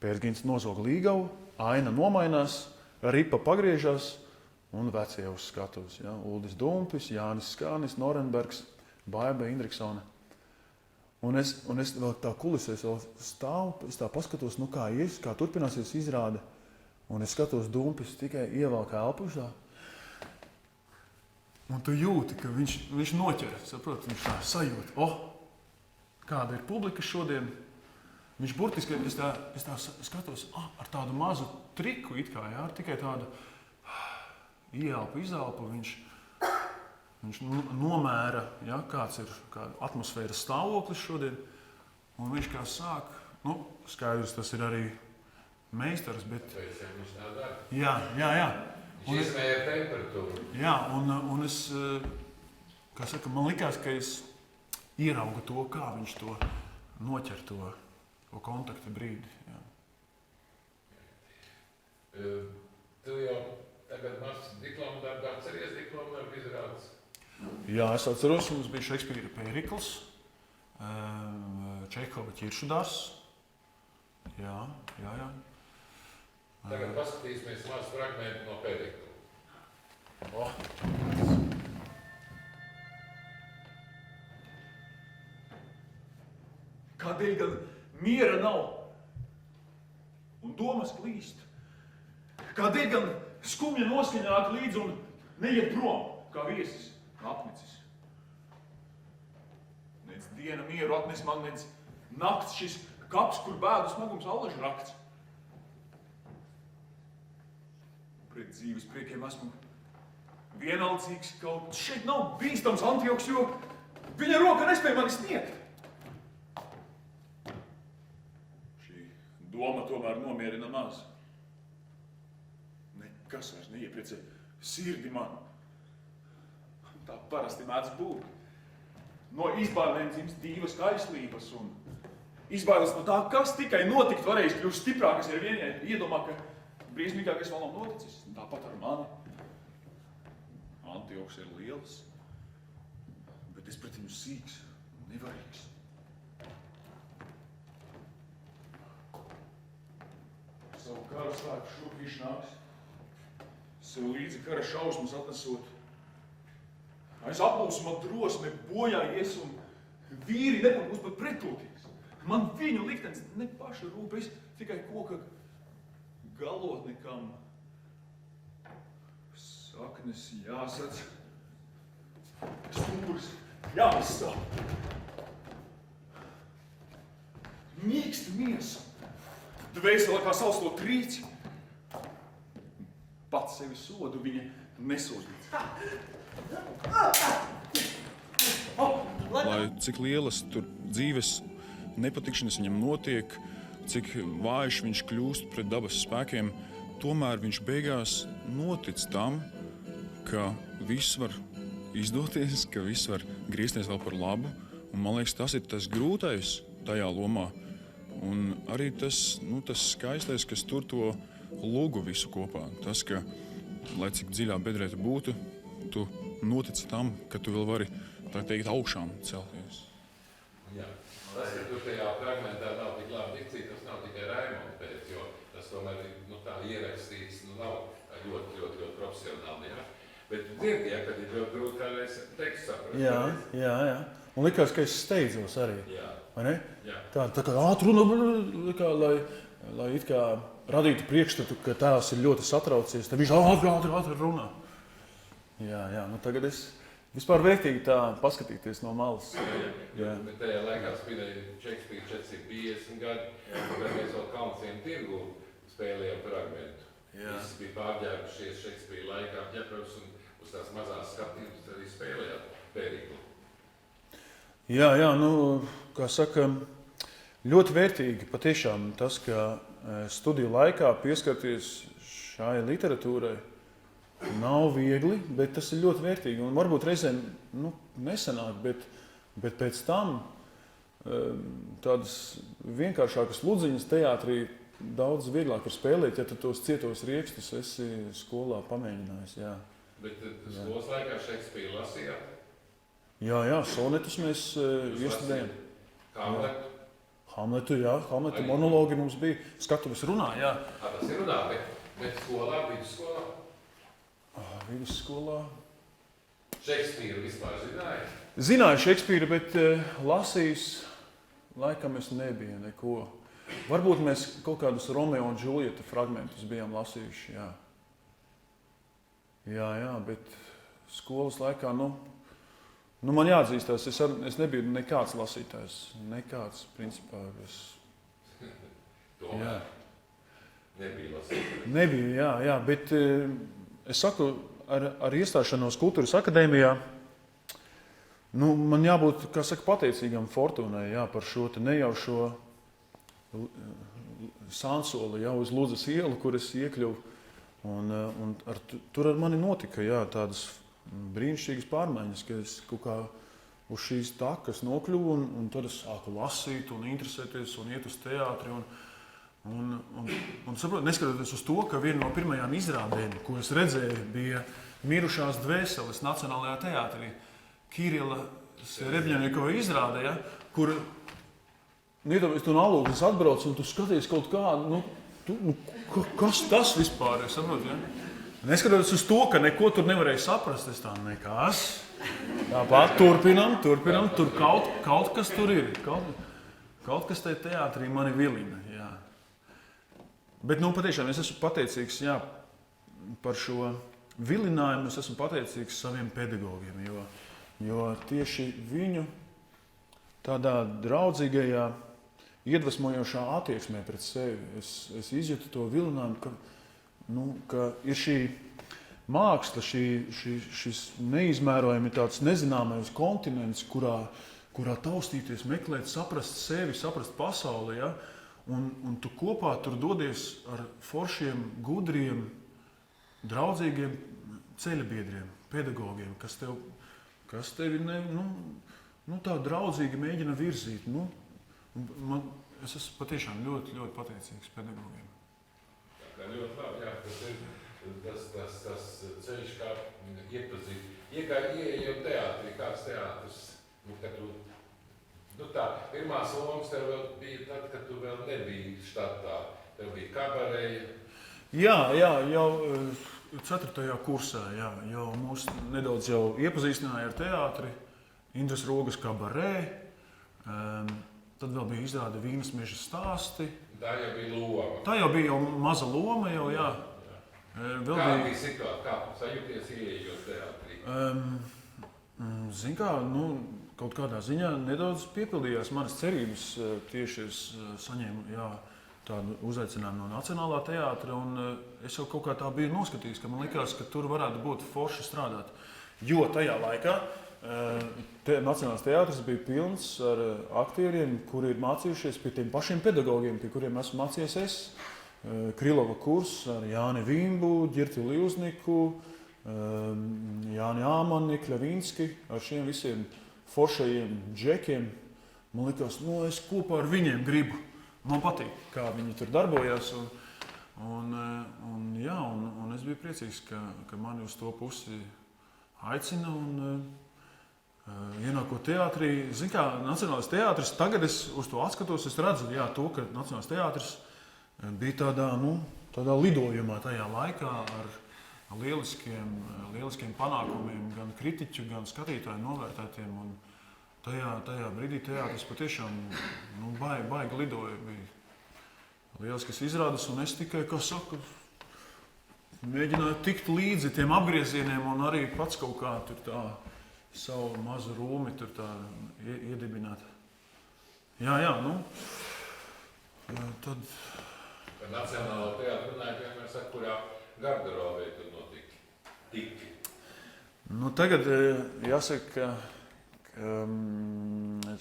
Pērs Gīns nozoga Līgavu, aina nomainās, ripa pagriežās un vecie uz skatuves. Ja? Uldis Dumpis, Jānis Skānis, Norenbergs, Baiba Indriksone. Un es vēl tā kulisēs vēl stāvu, es tā paskatos, kā ies, kā turpināsies izrāde. Un es skatos, Dumpis tikai ievelk elpu uz tā. Un tu jūti, ka viņš noķer, saprot, viņš tā sajūta. Kāda ir publika šodien? Viņš burtiski, es tā skatos, ar tādu mazu triku it kā, jā, tikai tādu ieelpu, izelpu, viņš nomēra, ja, kāds ir atmosfēras stāvoklis šodien, un viņš kā sāk, skaidrs, tas ir arī meistars, bet... Viņš tā dara. Jā. Viņš izmēja temperatūru. Jā, un es, kā saka, man likās, ka es ieraugu to, kā viņš to noķer, to kontakta brīdi. Jā. Tu jau tagad mazs diplomu darbu atceries diplomu darbu izrādes? Jā, es atceros, mums bija Šekspīra Pērikls, Čehova Ķiršu dārzs. Jā. Tagad paskatīsimies mazu fragmentu no Pērikla. Kādēļ gan miera nav un domas klīst? Kādēļ gan skumja noskaņāk līdz un neiet prom, kā viesis apnicis? Nec diena mieru atnes man, nec nakts šis kaps, kur bēdu smagums allaž rakts. Pret dzīves priekiem esmu vienaldzīgs, kaut šeit nav bīstams Antioks, jo viņa roka nespēja mani sniegt. Šī doma tomēr nomierina maz. Nekas vairs neiepriecē sirdi man. Tā parasti mēdz būt. No izbailēm dzimst divas kaislības un izbailes no tā, kas tikai notikt varējis, kļūst stiprākas ar vienai iedomā, ka briesmīgākais vēl nav noticis. Tāpat ar mani. Antioks ir liels, bet es pret viņu sīks, nevarīgs. Savu kara spēku šurp viņš nāks, sev līdzi kara šausmas atnesot. Aiz apmulsuma drosme bojājies un vīri nebūs pat pretoties. Man viņu liktenis ne paša rūp, es tikai koka galotnikam saknes jāsac, stūris jāizstāv. Mīksta miesa, dvēsele kā sausto trīci. Pats sevi sodu, viņa nesodīts. Lai cik lielas tur dzīves nepatikšanas viņam notiek, cik vājš viņš kļūst pret dabas spēkiem, tomēr viņš beigās notic tam, ka viss var izdoties, ka viss var griezties vēl par labu. Un man liekas, tas ir tas grūtais tajā lomā. Un arī tas skaistais, kas tur to lugu visu kopā. Tas, ka, lai cik dziļā bedrē tu būtu, tu notici tam, ka tu vēl vari, tā teikt, augšām celties. Jā. Tas, ka tur tajā fragmentā nav tik labi dikcija, tas nav tikai Raimonda pēc, jo tas tomēr ir tā ierakstīts, nav ļoti profesionāli. Jā. Bet dzird, ja, kad ir ļoti grūti kādreiz tekstu saprast. Jā. Un likās, ka es steidzos arī. Jā. Vai ne? Jā. Tā kā ātruna, lai it kā radītu priekšstatu, ka tās ir ļoti satraucies, tad viņš ātri runā. Jā, nu tagad es vispār vērtīgi tā paskatīties no malas. Jā. Bet tajā laikā spīdēja Šekspīra 450 gadi, kad mēs vēl Kalncienu tirgu spēlējām fragmentu. Visi bija pārģērbušies Šekspīra laikā, ķepros un uz tās mazās skatības arī spēlējām Pēriklu. Jā, nu, kā saka, ļoti vērtīgi patiešām tas, ka studiju laikā pieskarties šai literatūrai nav viegli, bet tas ir ļoti vērtīgi. Un varbūt reizēm nesanāk, bet pēc tam tādas vienkāršākas ludziņas teātrī daudz vieglāk var spēlēt, ja tu tos cietos riekstus esi skolā pamēģinājis. Jā. Bet skolas laikā Šekspīru lasījāt? Jā, sonetus mēs iestudējam. Hamletu, Hamletu monologi mums bija. Skatuves runā, jā. Tas ir runā, bet skolā, vidusskolā? Vidusskolā. Šekspīru vispār zināja? Zināju Šekspīru, bet lasījis laikam es nebiju neko. Varbūt mēs kaut kādus Romeo un Džuljeta fragmentus bijām lasījuši, jā. Jā, bet skolas laikā, man jāatzīstās, es nebiju nekāds lasītājs. Nekāds, principā. Tomēr nebija lasītājs. Nebija, jā, bet es saku, ar iestāšanos Kultūras akadēmijā, man jābūt, kā saka, pateicīgam fortūnai, jā, par šo te nejaušo sansoli, jā, uz Ludzas ielu, kur es iekļuvu. Un tur ar mani notika, jā, tādas brīnišķīgas pārmaiņas, ka es kaut kā uz šīs takas nokļuvu, un tad es sāku lasīt un interesēties un iet uz teātri. Un saprotu, neskatoties uz to, ka viena no pirmajām izrādēm, ko es redzēju, bija Mirušās dvēseles Nacionālajā teātrī. Kirila Serebņanikova izrāde, ja, kur iedomājies, tu no Alūgas atbrauc un tu skaties kaut kādu, kas tas vispār ir, saprotu, ja? Neskatoties uz to, ka neko tur nevarēja saprast, es tā nekas. Tāpat turpinam, tur kaut kas tur ir. Kaut kas te teātrī mani vilina, jā. Bet, patiešām es esmu pateicīgs, jā, par šo vilinājumu, es esmu pateicīgs saviem pedagogiem, jo tieši viņu tādā draudzīgajā, iedvesmojošā attieksmē pret sevi es izjūtu to vilinājumu, ka ir šī māksla, šis neizmērojami tāds nezināmais kontinents, kurā taustīties, meklēt, saprast sevi, saprast pasauli, ja? Un tu kopā tur dodies ar foršiem, gudriem, draudzīgiem ceļabiedriem, pedagogiem, kas tevi tā draudzīgi mēģina virzīt. Es esmu patiešām ļoti, ļoti pateicīgs pedagogiem. Tā ļoti labi, jā, tas ceļš, kā iepazīt. Ieejot teātrī, kāds teātris, tā, pirmās lomas tev vēl bija tad, kad tu vēl nebija štatā, tev bija kabareja. Jā, jau 4. kursā, jā, jau mūs nedaudz jau iepazīstināja ar teātri, Indras Rogas kabarē, tad vēl bija izrāde Vīnas meža stāsti. Tā jau bija loma. Tā jau bija maza loma jau, jā. Kā bija situācija, kā sajūties ieejot teātrī? Zin kā, kaut kādā ziņā nedaudz piepildījās manas cerības. Tieši es saņēmu, jā, tādu uzaicinājumu no Nacionālā teātra, un es jau kaut kā tā biju noskatījis, ka man likās, ka tur varētu būt forši strādāt. Jo tajā laikā Nacionālais teātris bija pilns ar aktieriem, kuri ir mācījušies pie tiem pašiem pedagogiem, pie kuriem esmu mācījies es. Krilova kurs ar Jāni Vimbu, Ģirti Livzniku, Jāni Āmani, Kļavīnski, ar šiem visiem foršajiem džekiem. Man likās, es kopā ar viņiem gribu. Man patīk, kā viņi tur darbojās. Un es biju priecīgs, ka mani uz to pusi aicina. Ienākot teātrī, zin kā, Nacionālais teātris, tagad es uz to atskatos, es redzu, ka Nacionālais teātris bija tādā lidojumā tajā laikā ar lieliskiem panākumiem, gan kritiķu, gan skatītāju novērtētiem. Un tajā brīdī teātris patiešām baigi lidoja. Bija lieliskas izrādes, un es tikai, kā saku, mēģināju tikt līdzi tiem apgriezieniem un arī pats kaut kā tur tā savu mazu rūmi tur tā iedibināt. Tad... Par Nacionālo teātru runāju, vienmēr saka, kurā garderobē tur notika. Tagad jāsaka, ka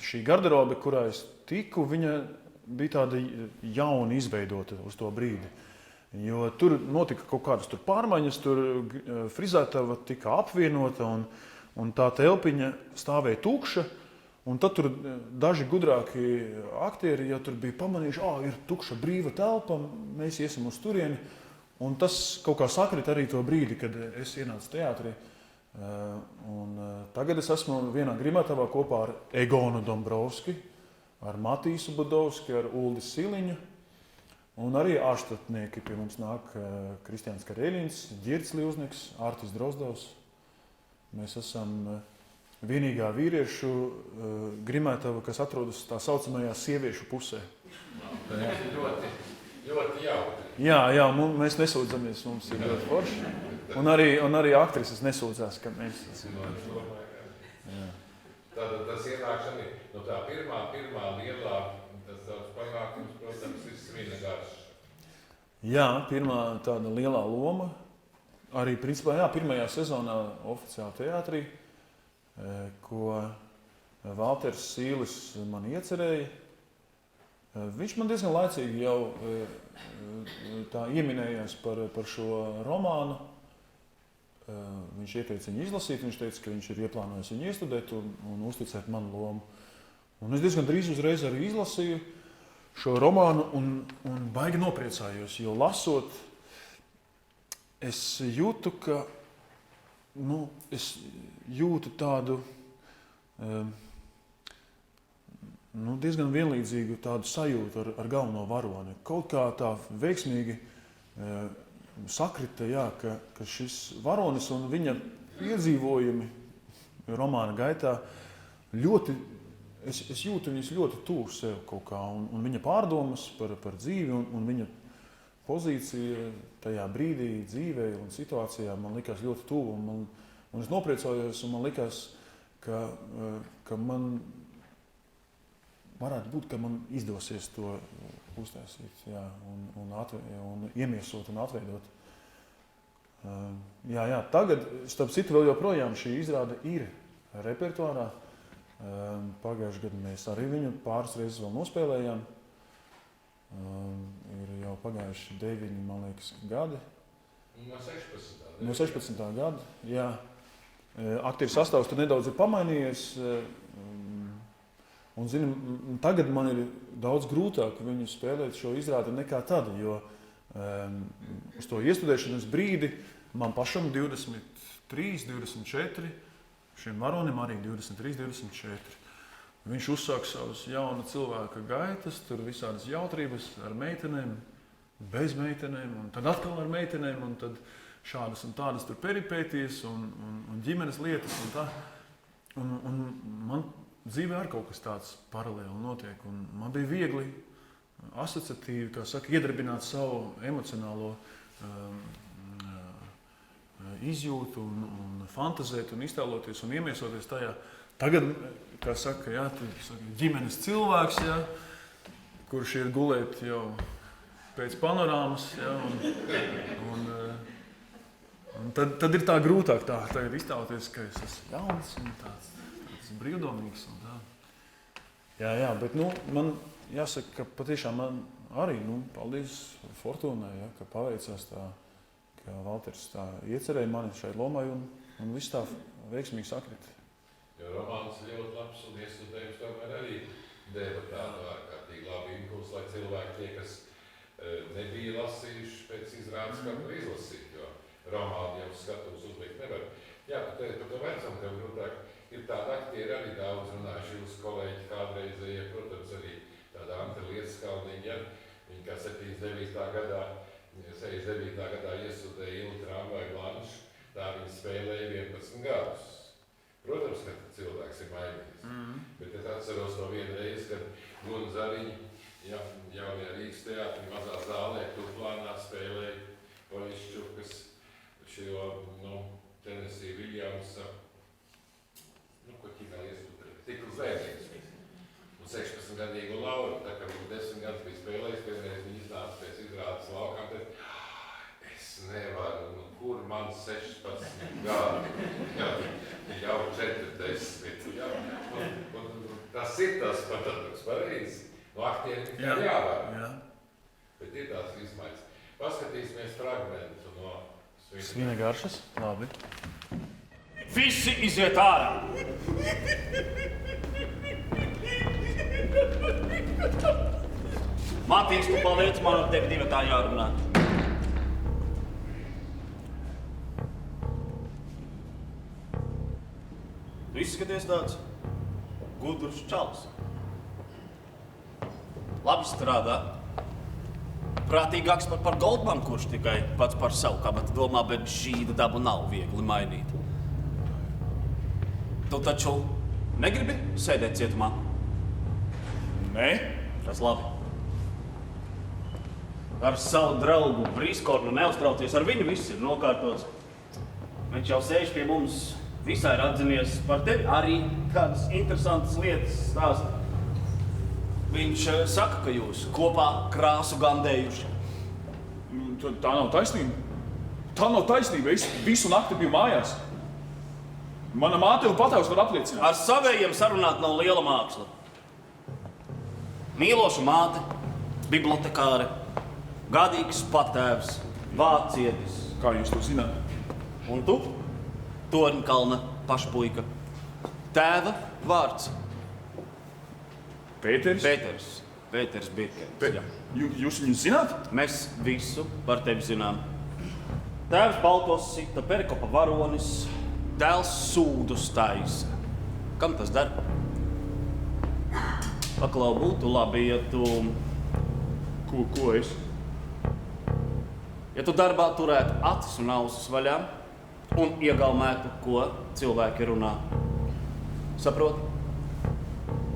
šī garderobe, kurā es tiku, viņa bija tāda jauna izveidota uz to brīdi. Jo tur notika kaut kādas pārmaiņas, tur frizētava tika apvienota un tā telpiņa stāvēja tukša. Un tad tur daži gudrāki aktieri jau tur bija pamanījuši, ir tukša brīva telpa, mēs iesim uz turieni. Un tas kaut kā sakrit arī to brīdi, kad es ienācu teātrī. Tagad es esmu vienā grimatavā kopā ar Egonu Dombrovski, ar Matīsu Budovski, ar Uldi Siliņu. Un arī ārštatnieki pie mums nāk Kristiāns Kareļins, Ģirts Livzniks, Artis Drozdovs. Mēs esam vienīgā vīriešu grimētava, kas atrodas tā saucamajā sieviešu pusē. Ļoti jautri. Jā, mēs nesūdzamies, mums ir ļoti forši. Un arī aktrises nesūdzās, ka mēs esam. Tātad tas ienākšana, tā pirmā lielā, tas savs panākums, protams, ir svina garš. Jā, pirmā tāda lielā loma. Arī, principā, pirmajā sezonā oficiāli teātrī, ko Valters Sīlis man iecerēja. Viņš man diezgan laicīgi jau tā ieminējās par šo romānu. Viņš ieteica viņu izlasīt, viņš teica, ka viņš ir ieplānojis viņu iestudēt un uzticēt manu lomu. Un es diezgan drīz uzreiz arī izlasīju šo romānu un baigi nopriecājos, jo lasot, es jūtu, ka es jūtu tādu diezgan vienlīdzīgu tādu sajūtu ar galveno varoni. Kaut kā tā veiksmīgi sakrita, ka šis varonis un viņa piedzīvojumi romāna gaitā ļoti, es jūtu viņus ļoti tuvu sev kaut kā, un viņa pārdomas par dzīvi un viņa pozīcija tajā brīdī dzīvē un situācijā man likās ļoti tuvu, un es nopriecājos, un man likās, ka man varētu būt, ka man izdosies to uztaisīt, un iemiesot un atveidot. Tagad, starp citu, vēl joprojām šī izrāde ir repertuārā. Pagājušajā gadā mēs arī viņu pāris reizes vēl nospēlējām. Ir jau pagājuši 9, man liekas, gadi. No 16. Gada, jā. Aktieru sastāvs tur nedaudz ir pamainījies. Un, tagad man ir daudz grūtāk viņu spēlēt šo izrādi nekā tad, jo uz to iestudēšanas brīdi man pašam 23, 24, šiem varonim arī 23, 24. Viņš uzsāk savas jauna cilvēka gaitas, tur visādas jautrības ar meitenēm, bez meitenēm, un tad atkal ar meitenēm, un tad šādas un tādas tur peripētijas un ģimenes lietas un tā. Un man dzīvē ar kaut kas tāds paralēli notiek, un man bija viegli asociatīvi, kā saka, iedarbināt savu emocionālo izjūtu un fantazēt un iztēloties un iemiesoties tajā. Tagad, kā saka, ģimenes cilvēks, kurš ir gulēt jau pēc panorāmas, ja, un tad ir tā grūtāk tagad iztēloties, ka es esmu jauns un tāds brīvdomīgs un tā. Jā, bet, man jāsaka, ka patiešām man arī, paldies Fortūnai, ja, ka paveicās tā, ka Valters tā iecerēja mani šai lomai un viss tā veiksmīgi sakrit. Jo romāns ļoti labs un iestudējums tomēr arī deva tādu ārkārtīgi labu impulsu, lai cilvēki tie, kas nebija lasījuši pēc izrādes, kā to izlasīt, jo romāni jau skatuves uzlikt nevar. Jā, tu teici par to vecumu, tev grūtāk ir tādi aktieri arī daudz runājuši, jūs kolēģi kādreizējie, protams, arī tāda Anta Lietskalniņa, viņa kā 69. gadā iesudēja Ilu tramvaju Blanšu, tā viņa spēlēja 11 gadus. Protams, ka cilvēks ir mainījies, bet es atceros to vienu reizi, kad Guna Zariņa jaunajā Rīgas teātrī mazā zālē Tuplānā spēlēja Polišķukas šo, Tennessee Williamsa, ko ķimēl iestudēja, Tiklu Zvērnieks. Un 16-gadīgu Lauru, tā kā viņa 10 gadus bija spēlējis, vienreiz viņa iznāca pēc izrādes laukām, tad es nevaru, kur man 16 gadi, jau 40, jā. Un tas ir tas patatuks pareizi. Aktieri tikai jāvar. Jā. Bet ir tās izmaiņas. Paskatīsimies fragmentu no Svina garšas, labi. Visi iziet ārā! Mātīgs, tu paliec, man ar tevi divi tā jārunā. Tu izskaties tāds gudrs čalis. Labi strādā. Prātīgāks par Goldmanu, kurš tikai pats par savu kabatu domā, bet žīda dabu nav viegli mainīt. Tu taču negribi sēdēt cietumā? Nē. Tas labi. Ar savu draugu Brīskornu neuztraucies, ar viņu viss ir nokārtots. Viņš jau sēž pie mums, visai ir atzinies par tevi, arī kādas interesantas lietas stāsta. Viņš saka, ka jūs kopā krāsu gandējuši. Tā nav taisnība. Tā nav taisnība. Es visu nakti biju mājās. Mana māte un patēvs var apliecināt. Ar savējiem sarunāt nav liela māksla. Mīloša māte, bibliotekāre, gadīgs patēvs, vācietis. Kā jūs to zināt? Un tu? Torņkalna pašpuika. Tēva vārds. Pēters? Pēters Birkens. Jūs viņu zināt? Mēs visu par tevi zinām. Tēvs baltos sita, perikopa varonis, dēls sūdus taisa. Kam tas der? Paklau, būtu labi, ja tu... Ko es? Ja tu darbā turētu acis un ausis vaļā un iegaumētu, ko cilvēki runā. Saproti?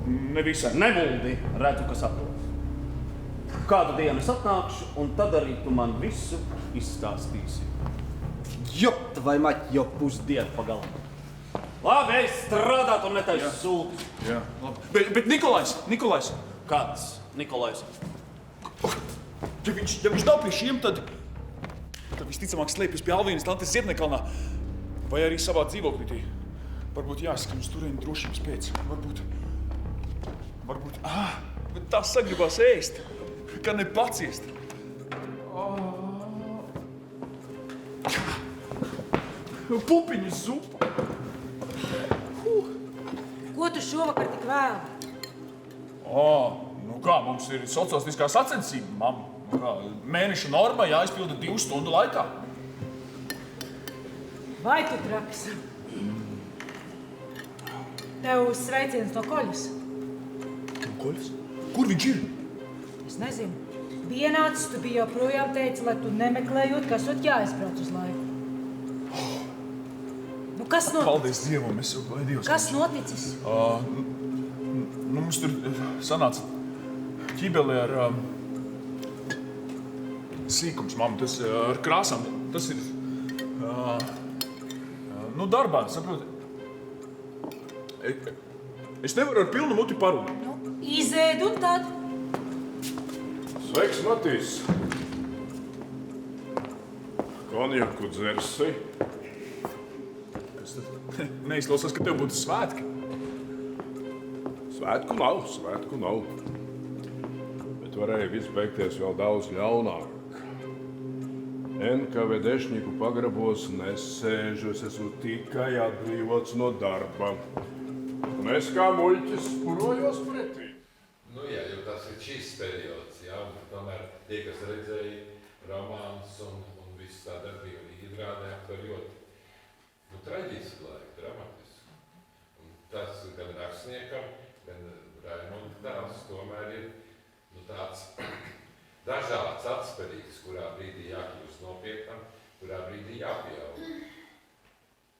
Nevisai. Nemuldi, redzu, ka saproti. Kādu dienu es atnākšu, un tad arī tu man visu izstāstīsi. Jop, vai maķi, jau pusdienu pagalā. Labi, es strādāt un netaisu sūti. Jā, labi. Bet Nikolais. Kāds Nikolais? Ja viņš nav pie šiem, tad visticamāk slēpjas pie Alvīnas tantes Ziednekalnā. Vai arī savā dzīvoklītī. Varbūt jāsaka uz turieni drošības pēc. Varbūt, bet tā sagribās ēst, ka ne paciest. Pupiņu zupa. Ko tu šovakar tik vēl? Kā, mums ir sociālistiskā sacensība, mamma. Mēneša norma jāizpilda 2 stundu laikā. Vai tu traks? Tev sveiciens no Koļas. Koļas? Kur viņš ir? Es nezinu. Bija nācis, tu biji joprojām teici, lai tu nemeklējot, kas ot jāizbrauc uz laiku. Nu, kas noticis? Paldies Dievam, es jau baidījos. Kas noticis? Mums tur sanāca ķibeli ar sīkums, mamma, tas ar krāsām. Tas ir darbā, saproti. Es nevaru ar pilnu muti parunāt. Nu, izēd un tad. Sveiks, Matīs. Konjaku dzersi. Kas tad? Neizklausās, ka tev būtu svētki. Svētku nav. Bet varēja viss beigties vēl daudz ļaunāk. NKVDšnieku pagrabos nesēžu, es esmu tikai atbrīvots no darba. Un es kā muļķis spurojos pretī. Nu jā, jo tas ir šis periods, jā, un tomēr tie, kas redzēja romāns un visu tā darbību izrādē aptver ļoti traģisku laiku, dramatisku. Un tas gan rakstniekam, gan Raimonda tēls tomēr ir tāds dažāds, atspērīgs, kurā brīdī jākļūst nopietnam, kurā brīdī jāpieaug.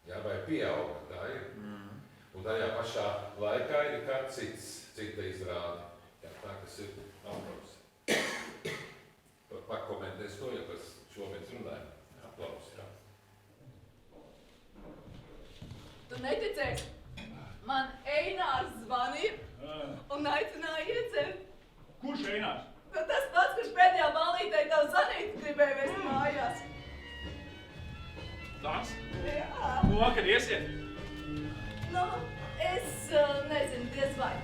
Jā, vai pieauga, tā ir. Un tajā pašā laikā ir kā cita izrāde. Jā, tā, kas ir aplaus. Pakomentēs to, ja kas šo mēs runājam. Aplaus, jā. Tu neticēsi, man Einārs zvanīja un aicināja iedzert. Kurš Einārs? Tas pats, kurš pēdējā ballītē tavu Zanītu gribēja vest mājās. Tas? Jā. Nu, vakar iesiet. Nu, es nezinu, diez vai.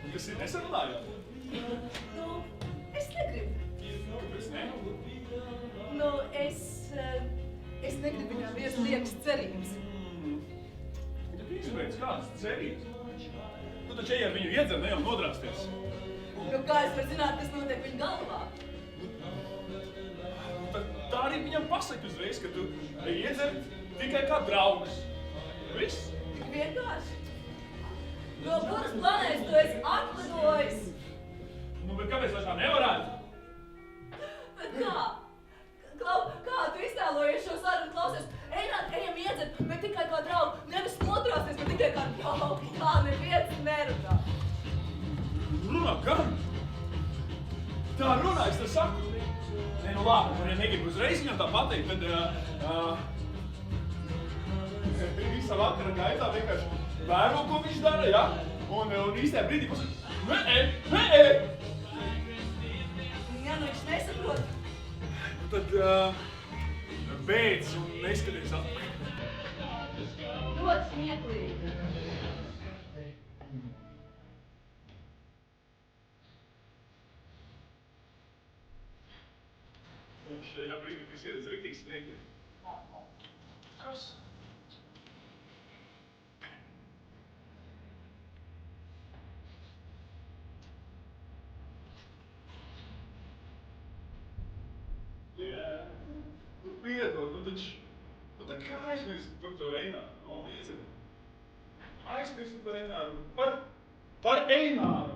Un kas ir nesarunājot? Nu, es negribu. Kāpēc ne? Nu, es negribu viņam viest liekas cerības. Ja izbeidz kādas cerības. Tu taču ej ar viņu iedzer, ne jau nodrāsties. Nu, kā es varu zināt, kas notiek viņa galvā? Tā arī viņam pasaka uzreiz, ka tu iedzer tikai kā draugs. Viss? Tik vienkārši. No kuras planētas tu esi atlidojis? Nu, bet kāpēc tā nevarētu? Bet kā? Kā tu iztēlojies šo sarunu klausies? Ejam iedzert, bet tikai kā draugi. Nevis nodrāsties, bet tikai kā draugi. Tā neviens nerunā. Runā, gan? Tā runā, es te saku. Nē, nu labi, un ja negribu uzreiz viņam tā pateikt, tad visa vakara gaitā vienkārši vēro, ko viņš dara, ja? Un īstajā brīdī pasaka, nē! Ja nu viņš nesaprot. Nu tad beidz un neskaties atpakaļ. Ļoti smieklīgi. Šajā brīdī tas ir riktīgi smieklīgi. Kas? Jā, tu piedod, nu taču kā aizmirst par to Eināru? Aizmirst par Eināru, par Eināru,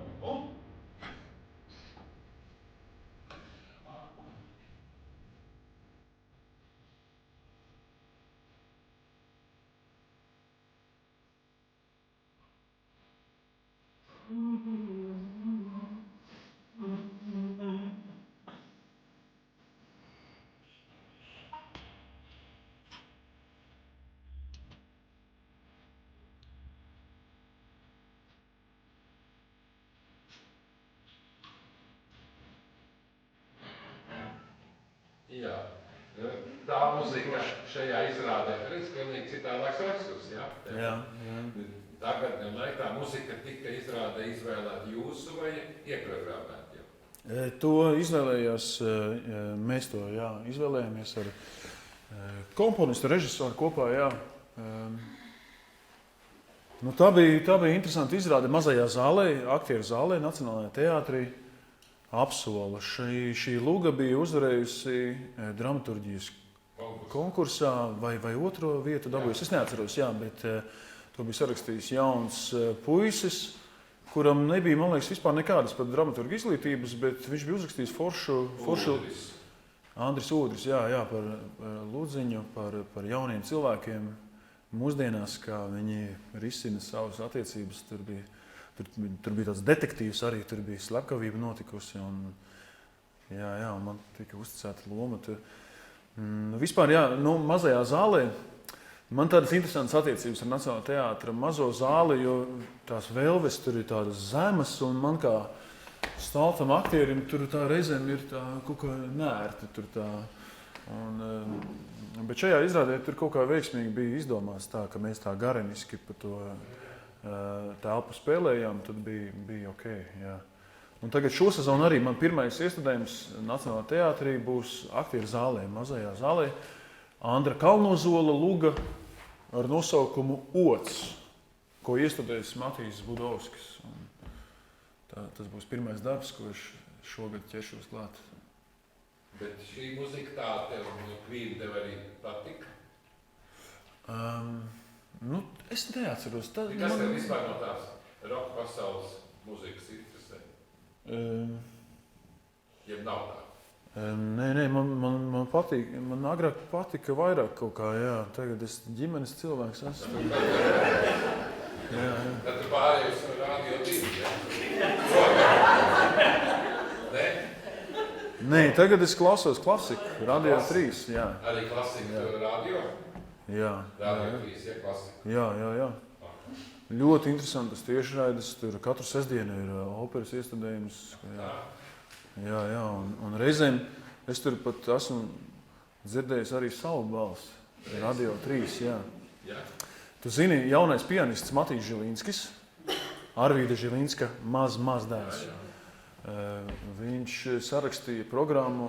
Jā, tā muzika šajā izrādē ir pilnīgi citādāks raksturs, jā? Jā. Tagad vienlaik tā muzika tika izrādē izvēlēt jūsu vai ieprogrammēt jau? To izvēlējās, mēs to izvēlējāmies ar komponistu, režisoru kopā, jā. Nu, tā bija interesanta izrāde mazajā zālē, aktieru zālē, Nacionālajā teātrī. Apsola. Šī luga bija uzvarējusi dramaturģijas konkursā vai otro vietu dabūjusi. Es neatceros, jā, bet to bija sarakstījis jauns puisis, kuram nebija, man liekas, vispār nekādas pat dramaturga izglītības, bet viņš bija uzrakstījis foršu Andris Ūdris, jā, par Ludziņu, par jauniem cilvēkiem mūsdienās, kā viņi risina savas attiecības. Tur bija tāds detektīvs arī, tur bija slepkavība notikusi, un man tika uzticēta loma. Vispār, mazajā zālē man tādas interesantas attiecības ar Nacionālo teātra mazo zāli, jo tās velves tur ir tādas zemas, un man kā staltam aktierim tur tā reizēm ir tā kaut kā nērti, tur tā Bet šajā izrādē tur kaut kā veiksmīgi bija izdomāts tā, ka mēs tā gareniski pa to telpu spēlējām, tad bija ok. Jā. Un tagad šo sezonu arī man pirmais iestudējums Nacionālajā teātrī būs aktieru zālē, mazajā zālē. Andra Kalnozola luga ar nosaukumu Ots, ko iestudējis Matīs Budovskis. Tas būs pirmais darbs, ko es šogad ķeršos klāt. Bet šī muzika tā tev, Queen tev arī patika? Es neatceros. Kas tev vispār no tās roka pasaules muzikas interesē? Jeb nav tā? Nē, man patīk. Man agrāk patika vairāk kaut kā, jā. Tagad es ģimenes cilvēks esmu. Jā. Tad tu pārējus no Radio 2, jā? Nē? Nē, tagad es klausos klasiku, Radio 3, jā. Arī klasiku radio? Jā. Radio 3, jā, klasiku. Jā. Ļoti interesantas tiešraides, tur katru sestdienu ir operas iestudējums. Jā, un reizēm es tur pat esmu dzirdējis arī savu balsi. Radio 3, jā. Tu zini, jaunais pianists Matīs Žilinskis, Arvīda Žilinska maz dēls. Viņš sarakstīja programmu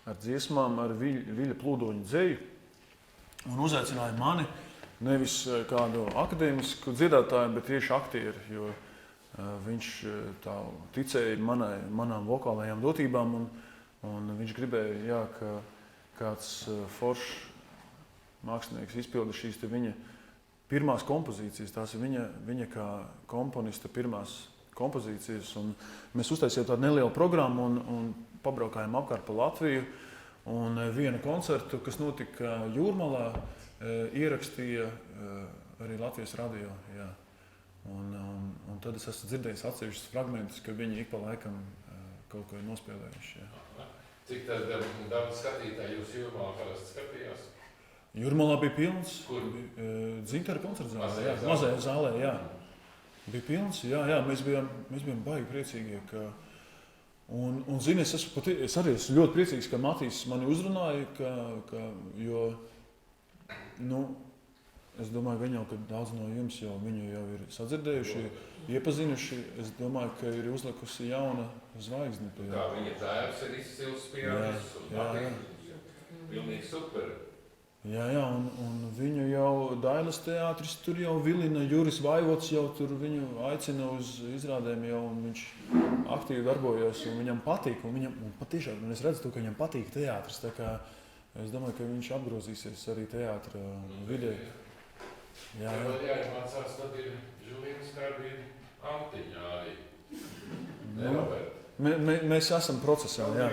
ar dziesmām ar Viļa Plūdoņa dzeju un uzaicināja mani nevis kādu akadēmisku dziedātāju, bet tieši aktieri, jo viņš tā ticēja manām vokālajām dotībām un viņš gribēja, jā, ka kāds foršs mākslinieks izpilda šīs te viņa pirmās kompozīcijas. Tās ir viņa kā komponista pirmās kompozīcijas. Un mēs uztaisījām tādu nelielu programmu un pabraukājām apkārt pa Latviju. Un vienu koncertu, kas notika Jūrmalā, ierakstīja arī Latvijas radio. Jā. Un tad es esmu dzirdējis atsevišķus fragmentus, ka viņi ik pa laikam kaut ko ir nospēlējuši. Jā. Cik tad daudz skatītāji jūs Jūrmalā parasti skatījās? Jūrmalā bija pilns. Kur? Dzintara koncerta zālē, jā. Mazajā zālē, jā. Bija pilns, jā. Mēs bijām baigi priecīgi. Un zini, es arī esmu ļoti priecīgs, ka Matīs mani uzrunāja, jo, es domāju, ka jau daudz no jums viņu jau ir sadzirdējuši, iepazinuši. Es domāju, ka ir uzlikusi jauna zvaigzne. Kā viņa tēvs ir izcils pianists un Matīs. Pilnīgi super. Jā, un viņu jau Dailas teātris tur jau vilina, Juris Vaivots jau tur viņu aicina uz izrādēm jau, un viņš aktīvi darbojas, un viņam patīk, un patiešām, es redzu to, ka viņam patīk teātris, tā kā es domāju, ka viņš apgrozīsies arī teātra vidē. Jā. Jāiemācās, tad ir Žulīnas Karbīna Antiņa arī. Ne, Robert? Mēs esam procesā, jā.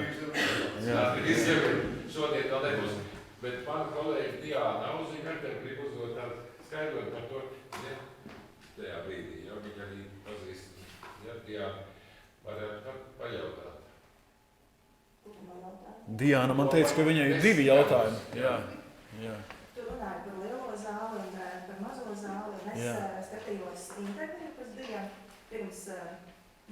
Šodien vēl nebūs. Bet mana kolēģi Diāna Auziņa ar tevi grib uzdot tādu skaidrojumu par to, ja, tajā brīdī, jo viņa arī pazīst, ja, Diāna varētu pajautāt. Diāna man teica, ka viņai ir 2 jautājumi. Jā. Tu runāji par lielo zāli un par mazo zāli, un es skatījos interviju, kas bija pirms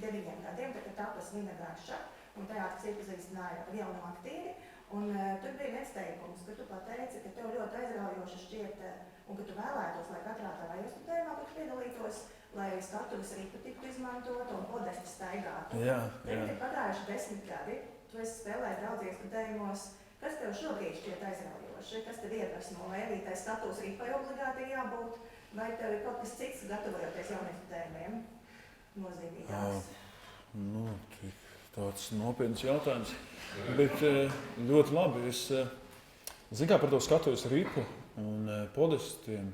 9 gadiem, kad tapas Vinagrāša, un teātris iepazīstināja ar jaunu aktīri. Un tur bija viens teikums, ka tu pateici, ka tev ļoti aizraujoši šķiet, un ka tu vēlētos, lai katrā tavā iestudējumā, kur piedalītos, lai skatuves ripa tiktu izmantota un podesti staigātu. Tagad ir pagājuši 10 gadi, tu esi spēlējis daudz iestudējumos. Kas tev šobrīd šķiet aizraujoši? Kas tev iedvesmo, vai arī tai skatuves ripai obligāti jābūt, vai tev ir kaut kas cits, gatavojoties jauniestudējumiem nozīmīgāks? Tāds nopietns jautājums, bet ļoti labi. Zinu, kā par to skatuves ripu un podestiem.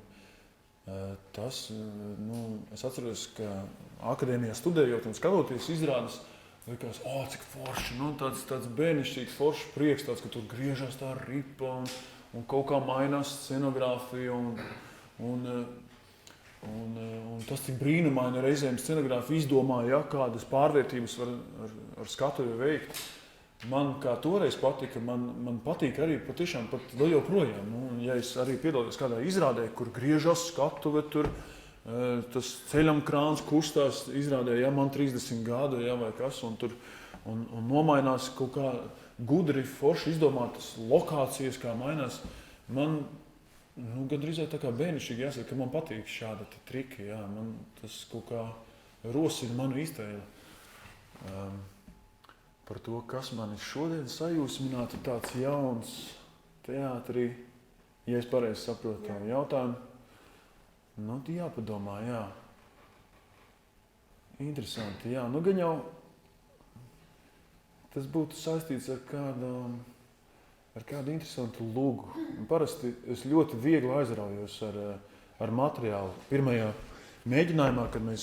Es atceros, ka akadēmijā studējot un skatoties izrādes, likās, cik forši, tāds bērnišķīgs foršs prieks, tāds, ka tur griežas tā ripa un kaut kā mainās scenogrāfija un tas tik brīnumaini reizēm scenogrāfi izdomāja, kādas pārvērtības var ar skatuvi veikt. Man kā toreiz patika, man patīk arī patiešām pat vēl joprojām. Ja es arī piedalījos kādā izrādē, kur griežas skatuve, tur tas ceļam krāns kustās izrādē, man 30 gadu, vai kas, un nomainās kaut kā gudri, forši izdomātas lokācijas, kā mainās. Man gandrīz tā kā bērnišķīgi jāsaka, ka man patīk šāda triki. Jā. Man tas kaut kā rosina manu iztēli. Par to, kas mani šodien sajūsminātu tāds jauns teātrī, ja es pareizi saprotu tā jautājumu. Nu, jāpadomā, jā. Interesanti, jā. Nu, gan jau tas būtu saistīts ar kādu interesantu lūgu. Parasti es ļoti viegli aizraujos ar materiālu. Pirmajā mēģinājumā, kad mēs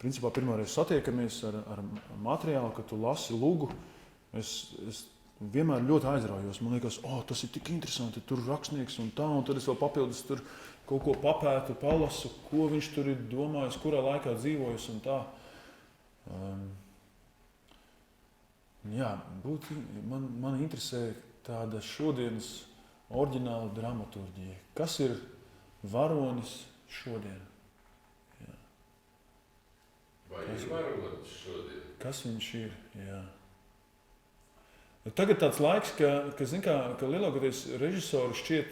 principā pirmoreiz satiekamies ar materiālu, kad tu lasi lūgu, es vienmēr ļoti aizraujos. Man liekas, tas ir tik interesanti, tur rakstnieks un tā, un tad es vēl papildus tur kaut ko papētu, palasu, ko viņš tur ir domājis, kurā laikā dzīvojis un tā. Jā, man interesē tāda šodienas oriģināla dramaturģija. Kas ir varonis šodien? Vai ir varonis šodien? Kas viņš ir? Jā. Tagad tāds laiks, ka lielākoties režisori šķiet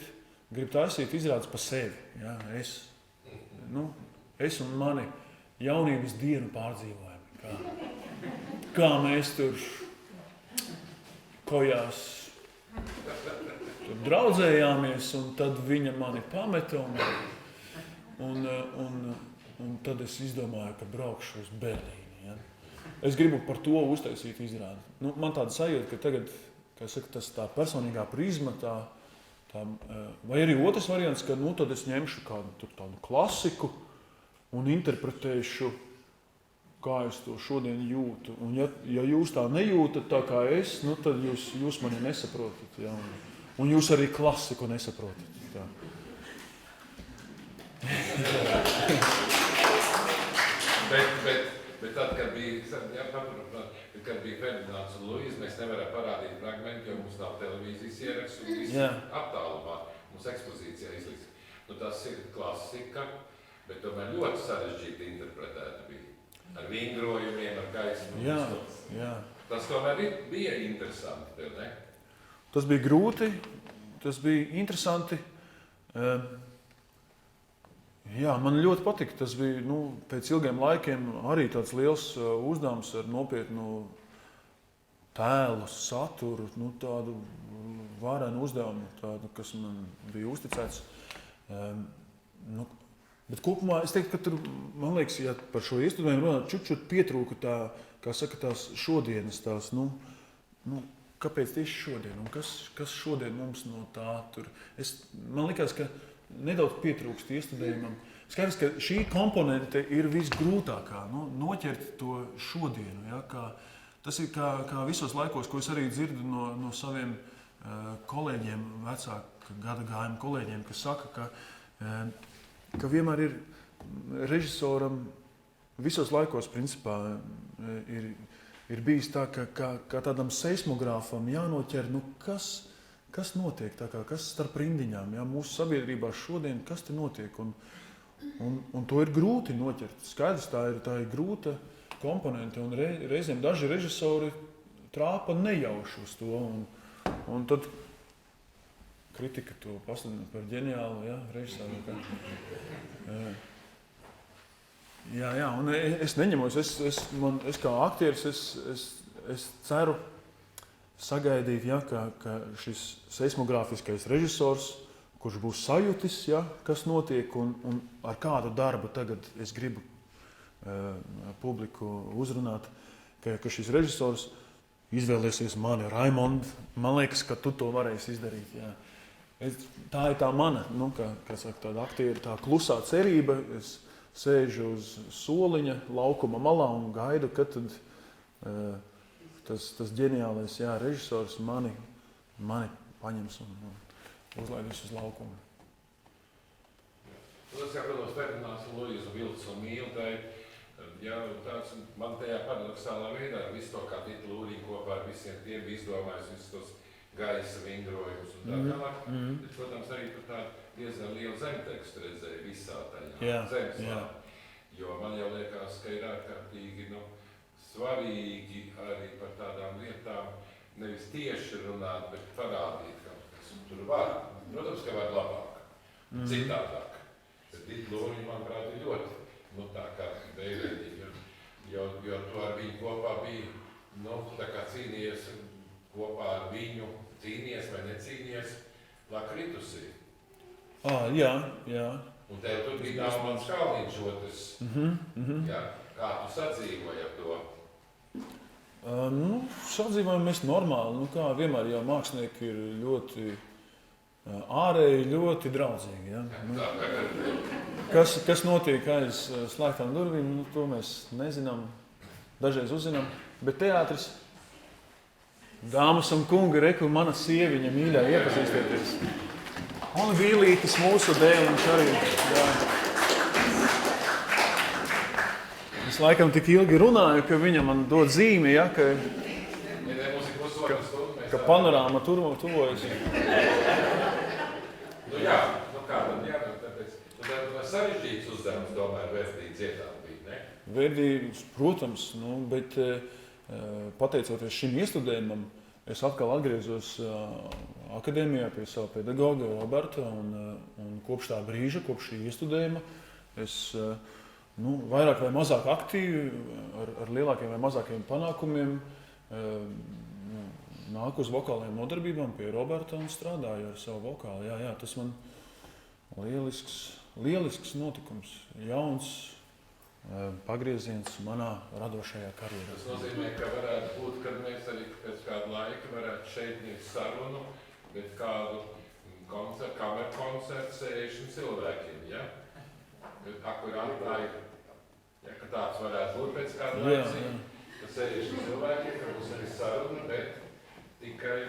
grib taisīt izrādes pa sevi. Jā, es un mani jaunības dienu pārdzīvojumi. Kā mēs tur kojās tur draudzējāmies, un tad viņa mani pameta, un tad es izdomāju, ka braukšu uz Berlīni. Ja? Es gribu par to uztaisīt izrādi. Man tāda sajūta, ka tagad, kā saka, tas tā personīgā prizma, vai arī otrs variants, ka tad es ņemšu tādu klasiku un interpretēšu, kā es to šodien jūtu. Un ja jūs tā nejūtat tā kā es, tad jūs mani nesaprotat. Ja? Un jūs arī klasiku nesaprotat. Tā. Bet tad, kad bija Ferdinands un Luīza, mēs nevaram parādīt fragmentu, jo mums nav televīzijas ieraksts un viss aptālumā. Mums ekspozīcijā izliks. Tas ir klasika, bet tomēr ļoti sarežģīti interpretēta bija. Ar vingrojumiem, ar gaismu. Jā. Tas tomēr bija interesanti, tev, ne? Tas bija grūti, tas bija interesanti. Jā, man ļoti patika. Tas bija pēc ilgiem laikiem arī tāds liels uzdevums ar nopietnu tēlu, saturu, tādu varenu uzdevumu, tādu, kas man bija uzticēts. Bet kopumā es teiktu, ka tur, man liekas, ja par šo iestudējumu runāt, čut pietrūka tās šodienas, kāpēc tieši šodien un kas šodien mums no tā tur. Man likās, ka nedaudz pietrūkst iestudējumam. Skaidrs, ka šī komponente ir visgrūtākā, noķert to šodienu. Ja, tas ir kā visos laikos, ko es arī dzirdu no saviem kolēģiem, vecāku gada gājumu kolēģiem, kas saka, ka vienmēr ir režisoram visos laikos, principā, ir bijis tā, ka tādam seismogrāfam jānoķer, kas notiek, kas starp rindiņām, ja, mūsu sabiedrībā šodien, kas te notiek, un to ir grūti noķert. Skaidrs, tā ir grūta komponente, un reizēm daži režisori trāpa nejauši uz to, un tad kritika to pasludina par ģeniālu, ja, režisoru. Jā, un es neņemos, es kā aktieris, es ceru sagaidīt, ja, ka šis seismogrāfiskais režisors, kurš būs sajūtis, ja, kas notiek un ar kādu darbu tagad es gribu publiku uzrunāt, ka šis režisors izvēlēsies mani, Raimondu. Man liekas, ka tu to varēsi izdarīt. Jā. Tā ir tā mana, kā saka, tāda aktiera, tā klusā cerība. Es sēžu uz soliņa laukuma malā un gaidu, kad tad tas ģeniālais režisors mani paņems un uzlaidīs uz laukumu. Tas, kā, protams, Ferdinands un Luīza un Vilts un Mīla, tāds man tajā paradoxālā veidā ar visu to kā titlu lūriņu kopā ar visiem tiem izdomājis visus tos gaisa vingrojumus un tā tālāk. Bet, protams, arī par tādu diezgan lielu zemtekstu redzēju visā tajā zemeslā. Jo man jau liekas, ka ir ārkārtīgi svarīgi arī par tādām lietām nevis tieši runāt, bet parādīt, kas tur var. Protams, ka var labāk, citādāk. Bet Dita Lūriņa, manuprāt, ir ļoti tā kā veiksmīga, jo tu ar viņu kopā biji, tā kā cīnījies kopā ar viņu, cīnījies vai necīnījies, lai kritusī. Jā. Un tev tur bija Naumanis Kalniņš otrs. Jā, kā tu sadzīvoji ar to? Sadzīvojam mēs normāli. Kā vienmēr jau mākslinieki ir ļoti ārēji, ļoti draudzīgi. Ja? Kas notiek aiz slēgtām durvīm, to mēs nezinām. Dažreiz uzzinām. Bet teātris, dāmas un kungi, reku mana sieviņa mīļā iepazīstieties. Un Vīlītis mūsu dēliņš arī. Jā. Es laikam tik ilgi runāju, ka viņa man dod zīmi, ja, ka panorāma tuvojas. Jā, kā tad tāpēc sarežģīts uzdevums tomēr Verdī dziedāt bija, ne? Verdī, protams, bet pateicoties šim iestudējumam, es atkal atgriezos akadēmijā pie sava pedagoga Roberta, un kopš tā brīža, kopš šī iestudējuma, es vairāk vai mazāk aktīvi, ar lielākiem vai mazākiem panākumiem nāku uz vokālajām nodarbībām pie Roberta un strādāju ar savu vokālu. Jā, tas man lielisks notikums, jauns pagrieziens manā radošajā karjerā. Tas nozīmē, ka varētu būt, kad mēs arī pēc kādu laiku varētu šeit niegt sarunu, bet kādu kameru koncertu 60 cilvēkiem, ja? Akurāt tā ir, ja, ka tāds varētu būt pēc kādu laiku, ka 60 cilvēkiem, ka būs arī saruna, bet tikai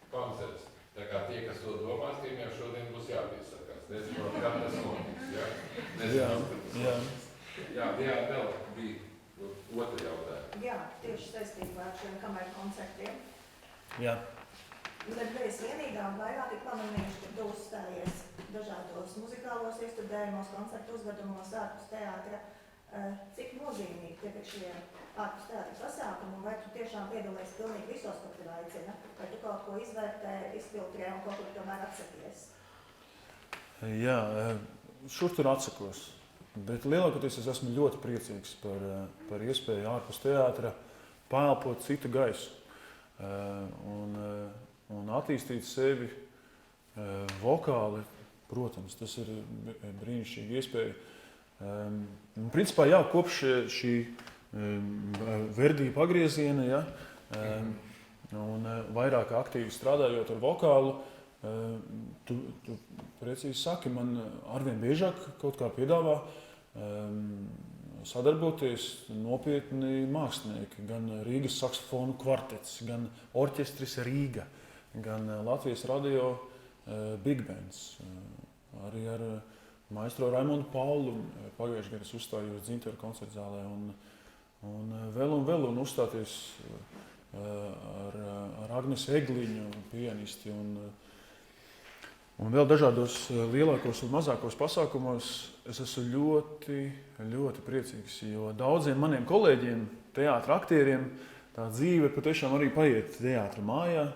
koncerts. Tā kā tie, kas to domās, tiem jau šodien būs jāpiesakās. Nezinu, kā tas notiks, ja? Jā. Jā, vēl bija otra jautājuma. Jā, tieši saistībā ar šiem kameru koncertiem. Jā. Tad mēs vienīgā un vairāk ir pamanījuši, ka tu uzstājies dažādos muzikālos iestudējumos, koncertu uzvedumos, ārpus teātra. Cik nozīmīgi tie šie ārpus teātra pasākumi, un vai tu tiešām piedalies pilnīgi visos, ko tev aicina? Vai tu kaut ko izvērtē, izfiltrē un kaut kur tomēr atsakies? Jā, šur tur atsakos. Bet lielākoties es esmu ļoti priecīgs par iespēju ārpus teātra paelpot citu gaisu un attīstīt sevi vokāli. Protams, tas ir brīnišķīgi iespēja. Principā, jā, kopš šī Verdī pagrieziena, ja, un vairāk aktīvi strādājot ar vokālu, tu precīzi saki, man arvien biežāk kaut kā piedāvā sadarboties nopietni mākslinieki, gan Rīgas saksofonu kvartets, gan orķestris Rīga, gan Latvijas radio Big Bands. Arī ar maestro Raimondu Paulu pagājušajā gadā uzstājos Dzinteru koncertzālē un vēl uzstāties ar Agnesu Egliņu, pianisti un vēl dažādos lielākos un mazākos pasākumos. Es esmu ļoti, ļoti priecīgs, jo daudziem maniem kolēģiem, teātra aktieriem, tā dzīve patiešām arī paiet teātra mājā.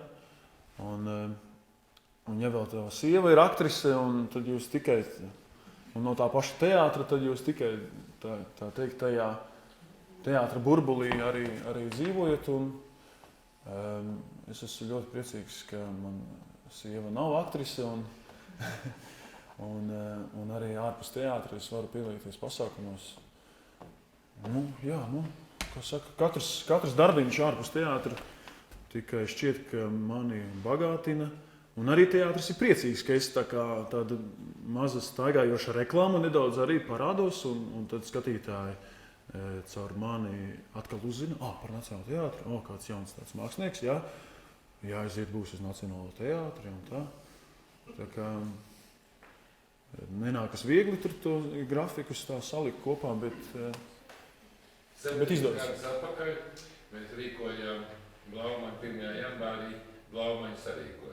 Un ja vēl tava sieva ir aktrise, un tad jūs tikai, un no tā paša teātra, tad jūs tikai, tā teikt, tajā teātra burbulī arī dzīvojat. Es esmu ļoti priecīgs, ka man sieva nav aktrise, un arī ārpus teātra es varu piedalīties pasākumos. Kā saka, katrs darbiņš ārpus teātra tikai šķiet, ka mani bagātina. Un arī teātris ir priecīgs, ka es tāda maza staigājoša reklāma nedaudz arī parādos, un tad skatītāji caur mani atkal uzzina, par Nacionālo teātri, kāds jauns tāds mākslinieks, jāaiziet būs uz Nacionālo teātri un tā. Tā kā nenākas viegli tur to grafikus tā salikt kopā, bet izdodas. Gadus atpakaļ mēs rīkojām Blaumaņu 1. janvārī, Blaumaņu sarīkojumu.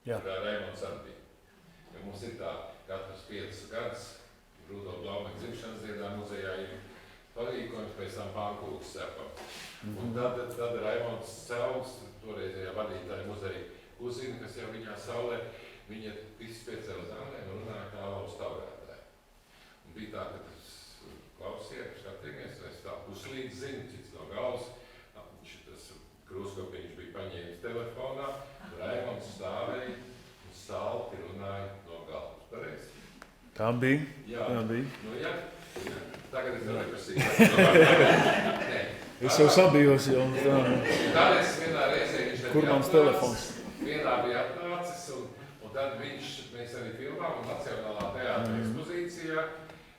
Kurā Raimonds atbija. Ja mums ir tā, katrs 5 gadus Rudolfa Blaumaņa dzimšanas dienā muzejā ir parīkojums, pēc esam pankūks cepam. Un tad Raimonds Celms, toreizējā vadītāja muzeja kuzina, kas jau viņā saulē, viņa viss piecēla zālēm un runāja kā alaus taurētāji. Un bija tā, ka tas klausiet, skatījāmies, es tā puslīdz zinu, cits no galvas. Viņš tas krūskopiņš bija paņēmis telefonā, Raimonds stāvēja un salti runāja no galvas. Pareizi? Tā bija. Jā. Tā bija. Nu, jā. Tagad es depresīvi. Es jau sabijos jau. Tad es vienā reizē viņš Kur mans telefons? Vienā bija atnācis un tad mēs arī filmām un Nacionālā teātra ekspozīcijā.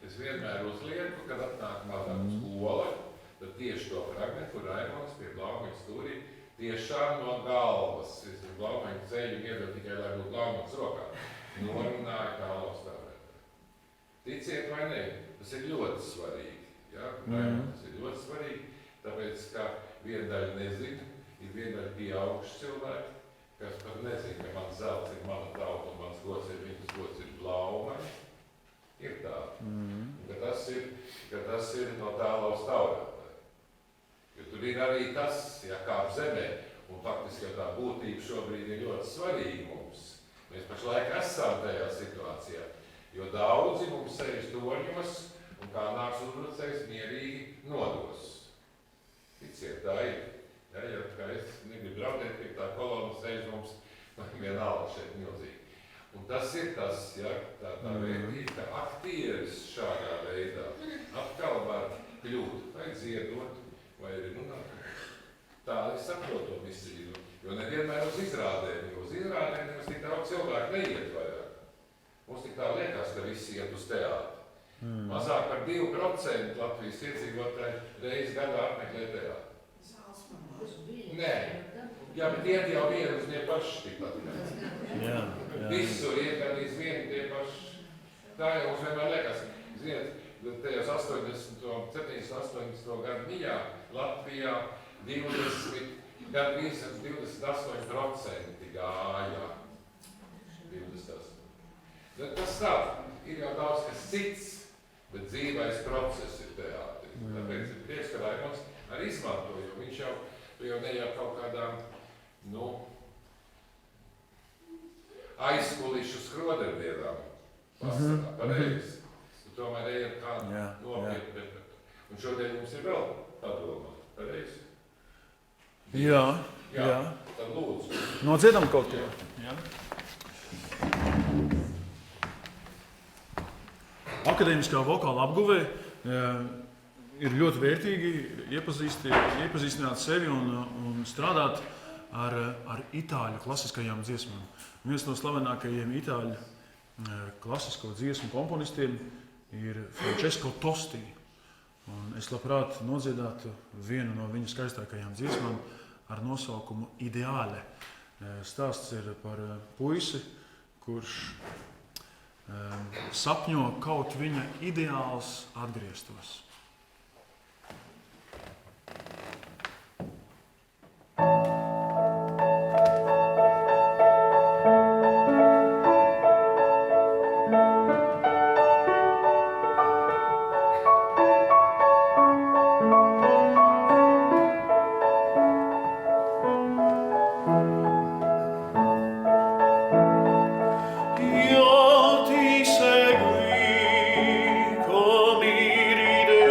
Es vienmēr uzlieku, kad atnāk mazāk skola, tad tieši to fragmentu, kur Raimonds pie Blaumaņa stūrī tiešām no galvas. Es Blaumaņa ceļu iedod tikai, lai būtu Blaumaņas rokā. Norunāja kā alaus taurētāji. Ticiet vai ne, tas ir ļoti svarīgi. Ja? Tas ir ļoti svarīgi, tāpēc, ka viena daļa nezina, ir viena daļa pieauguši cilvēki, kas pat nezina, ka mans zelts ir mana tauta un mans gods ir viņas gods ir Blaumaņa. Ir tā, ka tas ir no tā alaus taurētāji. Jo tur ir arī tas, ja kāp zemē, un faktiski tā būtība šobrīd ir ļoti svarīga mums. Mēs pašlaik esam tajā situācijā, jo daudzi mums sēž torņos un kā nāks uzbrucējs mierīgi nodos. Ticiet, tā ir. Ja kā es negribu draudēt, ka tā kolona sēž mums vienalga šeit milzīgi. Un tas ir tas, ja, tā vērtība, ka aktieris šādā veidā atkal var kļūt, vai dziedot, vai arī runāt. Tā es saprotu to misiju, jo nevienmēr uz izrādēm, jo uz izrādēm mums tik daudz cilvēku neiet vairāk. Mums tik tā liekas, ka visi iet uz teātri. Mazāk par 2% Latvijas iedzīvotāji reizi gadā apmeklē teātri. Nē. Jā, bet iet jau vieni uz tie paši tikpat. Visur iet gandrīz vieni tie paši. Tā jau mums vienmēr liekas. Ziniet, tajos 70. gadu mijā Latvijā gandrīz 28% gāja. 28. Tas tā, ir jau daudz kas cits, bet dzīvais process ir teātris. Tāpēc ir prieks, ka Raimonds arī izmanto, jo viņš jau ne jau kaut kādām, aizkulišu skroderdienām pasakā, pareizi. Tu tomēr ejam kādu nopietni. Un šodien mums ir vēl padomā, pareizi? Jā. Tad lūdzu. Nodziedam kaut ko. Jā. Akadēmiskā vokāla apguvē ir ļoti vērtīgi iepazīstināt sevi un strādāt ar itāļu klasiskajām dziesmām. Viens no slavenākajiem itāļu klasisko dziesmu komponistiem ir Francesco Tosti. Un es labprāt nodziedātu vienu no viņa skaistākajām dziesmām ar nosaukumu Ideāle. Stāsts ir par puisi, kurš sapņo kaut viņa ideāls atgrieztos. Io ti seguì come ride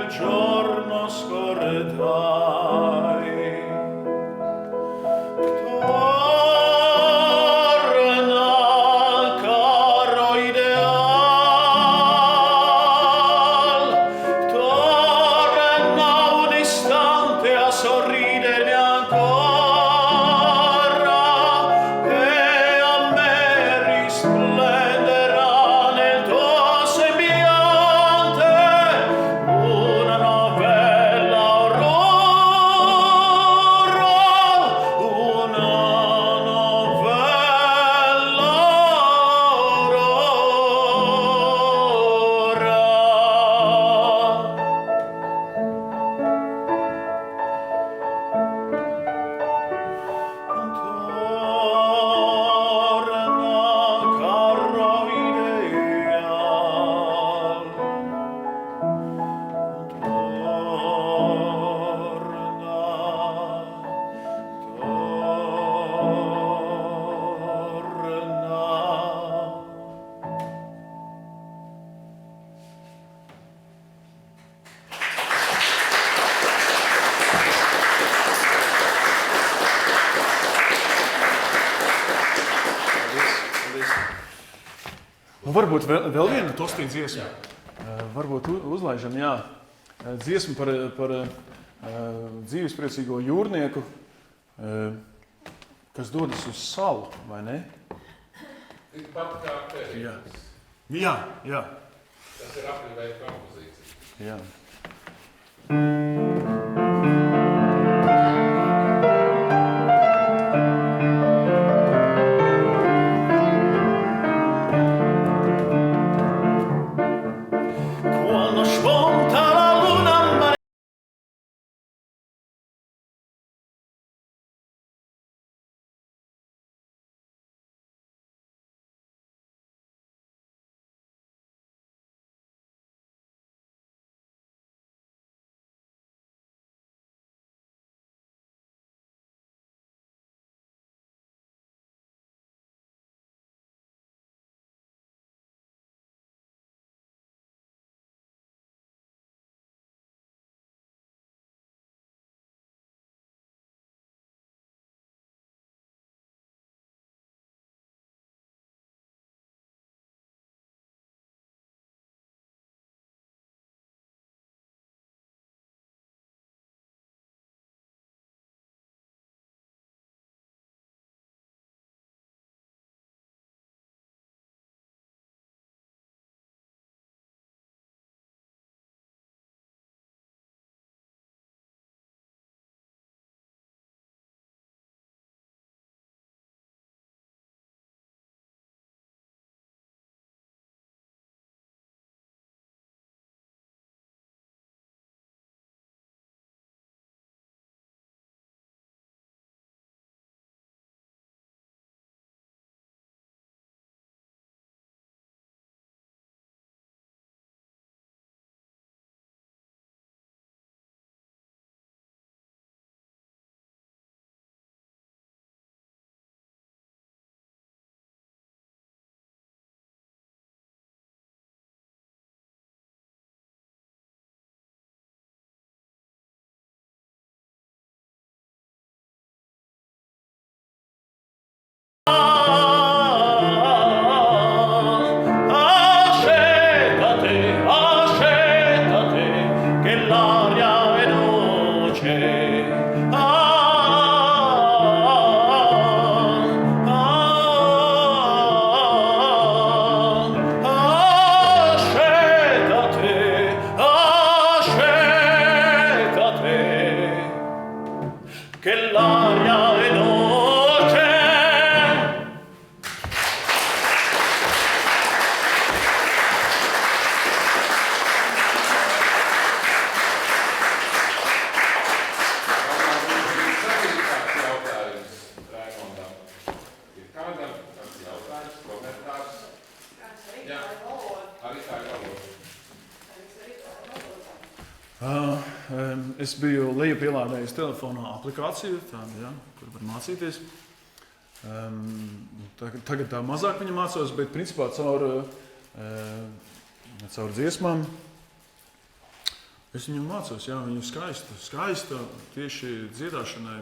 giorno scorrerai. Torna, caro ideal, torna un istante a sorridermi ancora e a me risplenderà nel tuo sembiante una novella aurora, una novella aurora. Torna, caro ideal, torna. Nu, varbūt vēl viena tostīna dziesma. Varbūt uzlaižam, jā. Dziesma par dzīvespriecīgo jūrnieku, kas dodas uz salu, vai ne? Tikpat kā periods. Jā, jā, Tas ir apļuvēja kompozīcija. jā. Quando spunta la luna Es biju lejupielādējis telefonā aplikāciju, tādu, ja, kur var mācīties. Tagad tā mazāk viņa mācos, bet principā caur dziesmām. Es viņu mācos, jā, viņu skaista tieši dziedāšanai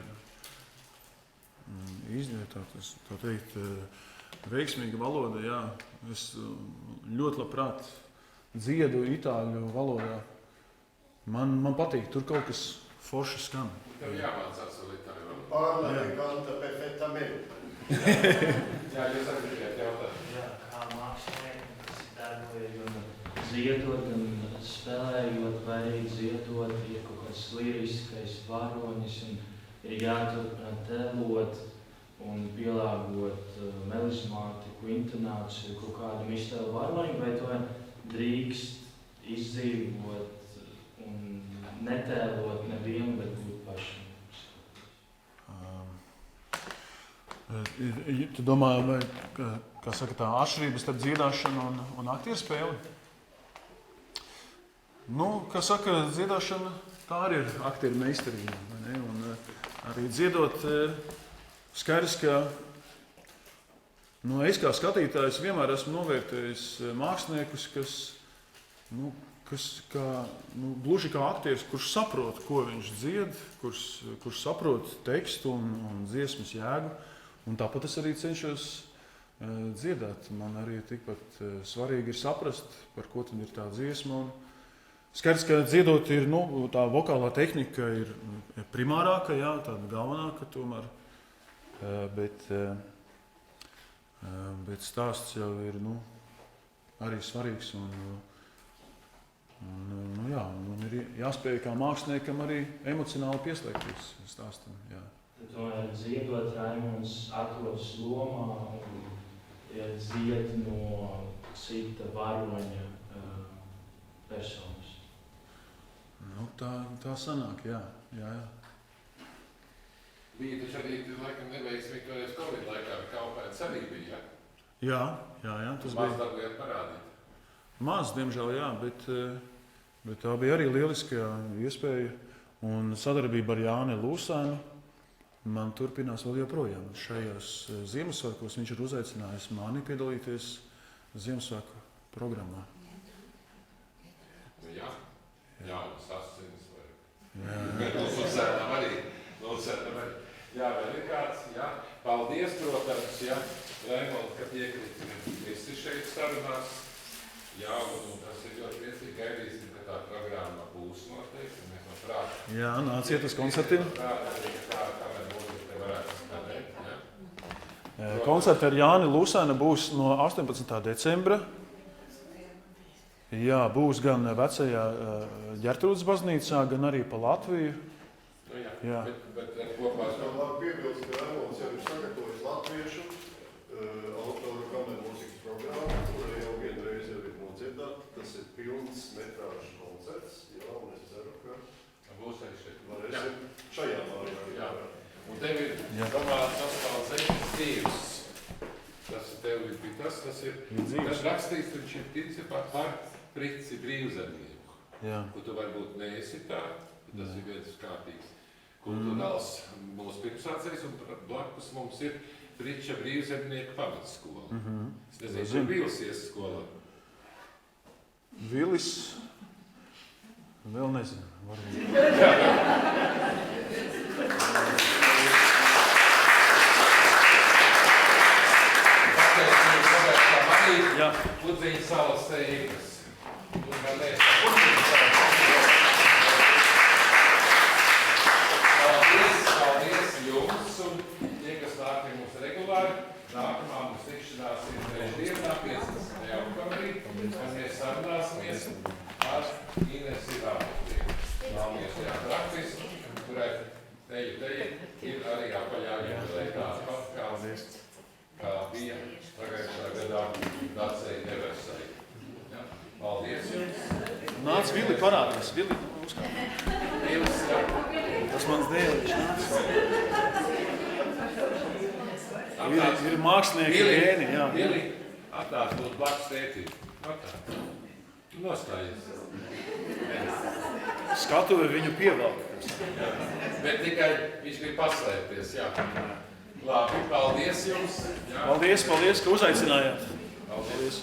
tā teikt, veiksmīga valoda, jā. Es ļoti labprāt dziedu itāļu valodā. Man patīk, tur kaut kas forši skan. Tev jāmācās vēl itāļu valodu. Parla canta perfettamente. Jā, jūs arī gribējāt jautāt. Jā, kā mākslinieki, kas ir darboja gan ziedot, gan spēlējot, vai arī ziedot, ir kaut kāds liriskais varonis un ir jāturpina tēlot un pielāgot melismātiku, intonāciju, kaut kādam iztēlu varonim, vai to drīkst izdzīvot un netēlot nevienu, bet būt pašam. Tu domā, vai, kā saka, tā atšķirība starp dziedāšanu un aktieru spēli? Nu, kā saka, dziedāšana, tā arī ir aktieru meistarība, vai ne? Un arī dziedot, skaidrs, ka es kā skatītājs vienmēr esmu novērtējis māksliniekus, kas gluži kā aktieris, kurš saprot, ko viņš dzied, kurš saprot tekstu un dziesmas jēgu. Un tāpat es arī cenšos dziedāt. Man arī tikpat svarīgi ir saprast, par ko tad ir tā dziesma. Skaidrs, ka dziedot ir, tā vokālā tehnika ir primārāka, jā, tāda galvenāka tomēr. Bet stāsts jau ir, arī svarīgs un ir jāspēj kā māksliniekam arī emocionāli pieslēgties stāstam, jā. Tomēr dziedot Raimonds atrodas lomā un dzied no cita varoņa personas. Tā sanāk, jā. Bija taču arī, laikam, neveiksmīgi toreiz Covid laikā, bet Kaupēns arī bija, Jā, tas bija. Maz dabūjāt parādīt. Maz, diemžēl, jā, bet tā bija arī lieliska iespēja. Un sadarbība ar Jāni Lūsēnu man turpinās vēl joprojām. Šajos Ziemassvētkos viņš ir uzaicinājis mani piedalīties Ziemassvētku programmā. Jā, un sascins vai... Lūsēnam arī. Jā, vēl ir kāds, jā. Paldies, protams, jā. Raimond, ka piekrīt visi šeit sarunās. Jā, un tas ir ļoti priecīgi gaidīsim, ka tā programma būs noteikti. Mēs no prāta. Jā, nāciet uz koncertiem. Koncerti ar Jāni Lūsēnu būs no 18. decembra. Jā, būs gan vecajā Ģertrūdes baznīcā, gan arī pa Latviju. Jā. Bet kopā Es vēl varu piebilst, ka Raimonds jau ir sagatavojis latviešu autoru kamermūzikas programmu, kura jau vienreiz ir nodziedāta. Tas ir pilns metrāžu koncerts, jā, un es ceru, ka būs arī šeit. Varēsim šajā mājā. Jā. Un tev ir domāts atstāvs dzīves. Tev ir tas ir tas rakstīts, viņš ir principā par Prici brīvzemnieku. Jā. Tu varbūt neesi tā, tas ir viens kārtīgs kultūrāls mūsu pirmsācējs, un blakus mums ir Priča brīvzemnieku pamatskola. Es nezinu, kur Vils ies skolā. Vilis? Vēl nezinu. Jā. Pudzīņa salas teības. Paldies jums un tie, kas nāk pie mums regulāri. Nākamā mums tikšanās ir trešdienā, 15. oktobrī, un mēs sarunāsimies ar Inesi Rāputieku. Nāmies teātraktis, kurai teju ir arī apaļā jubilei tāda pat kā bija pagājušā gadā Dacei Neversai. Paldies jums! Nāc, Vili, parādīs. Vili, uzkāp. Tas mans dēliņš nāc. Ir mākslinieki gēni, jā. Vili, atnāc būt blakus tētī. Nostājies. Skatuve viņu pievelk. Bet tikai viņš grib paslēpties, jā. Labi, paldies jums. Jā. Paldies, ka uzaicinājāt. Paldies.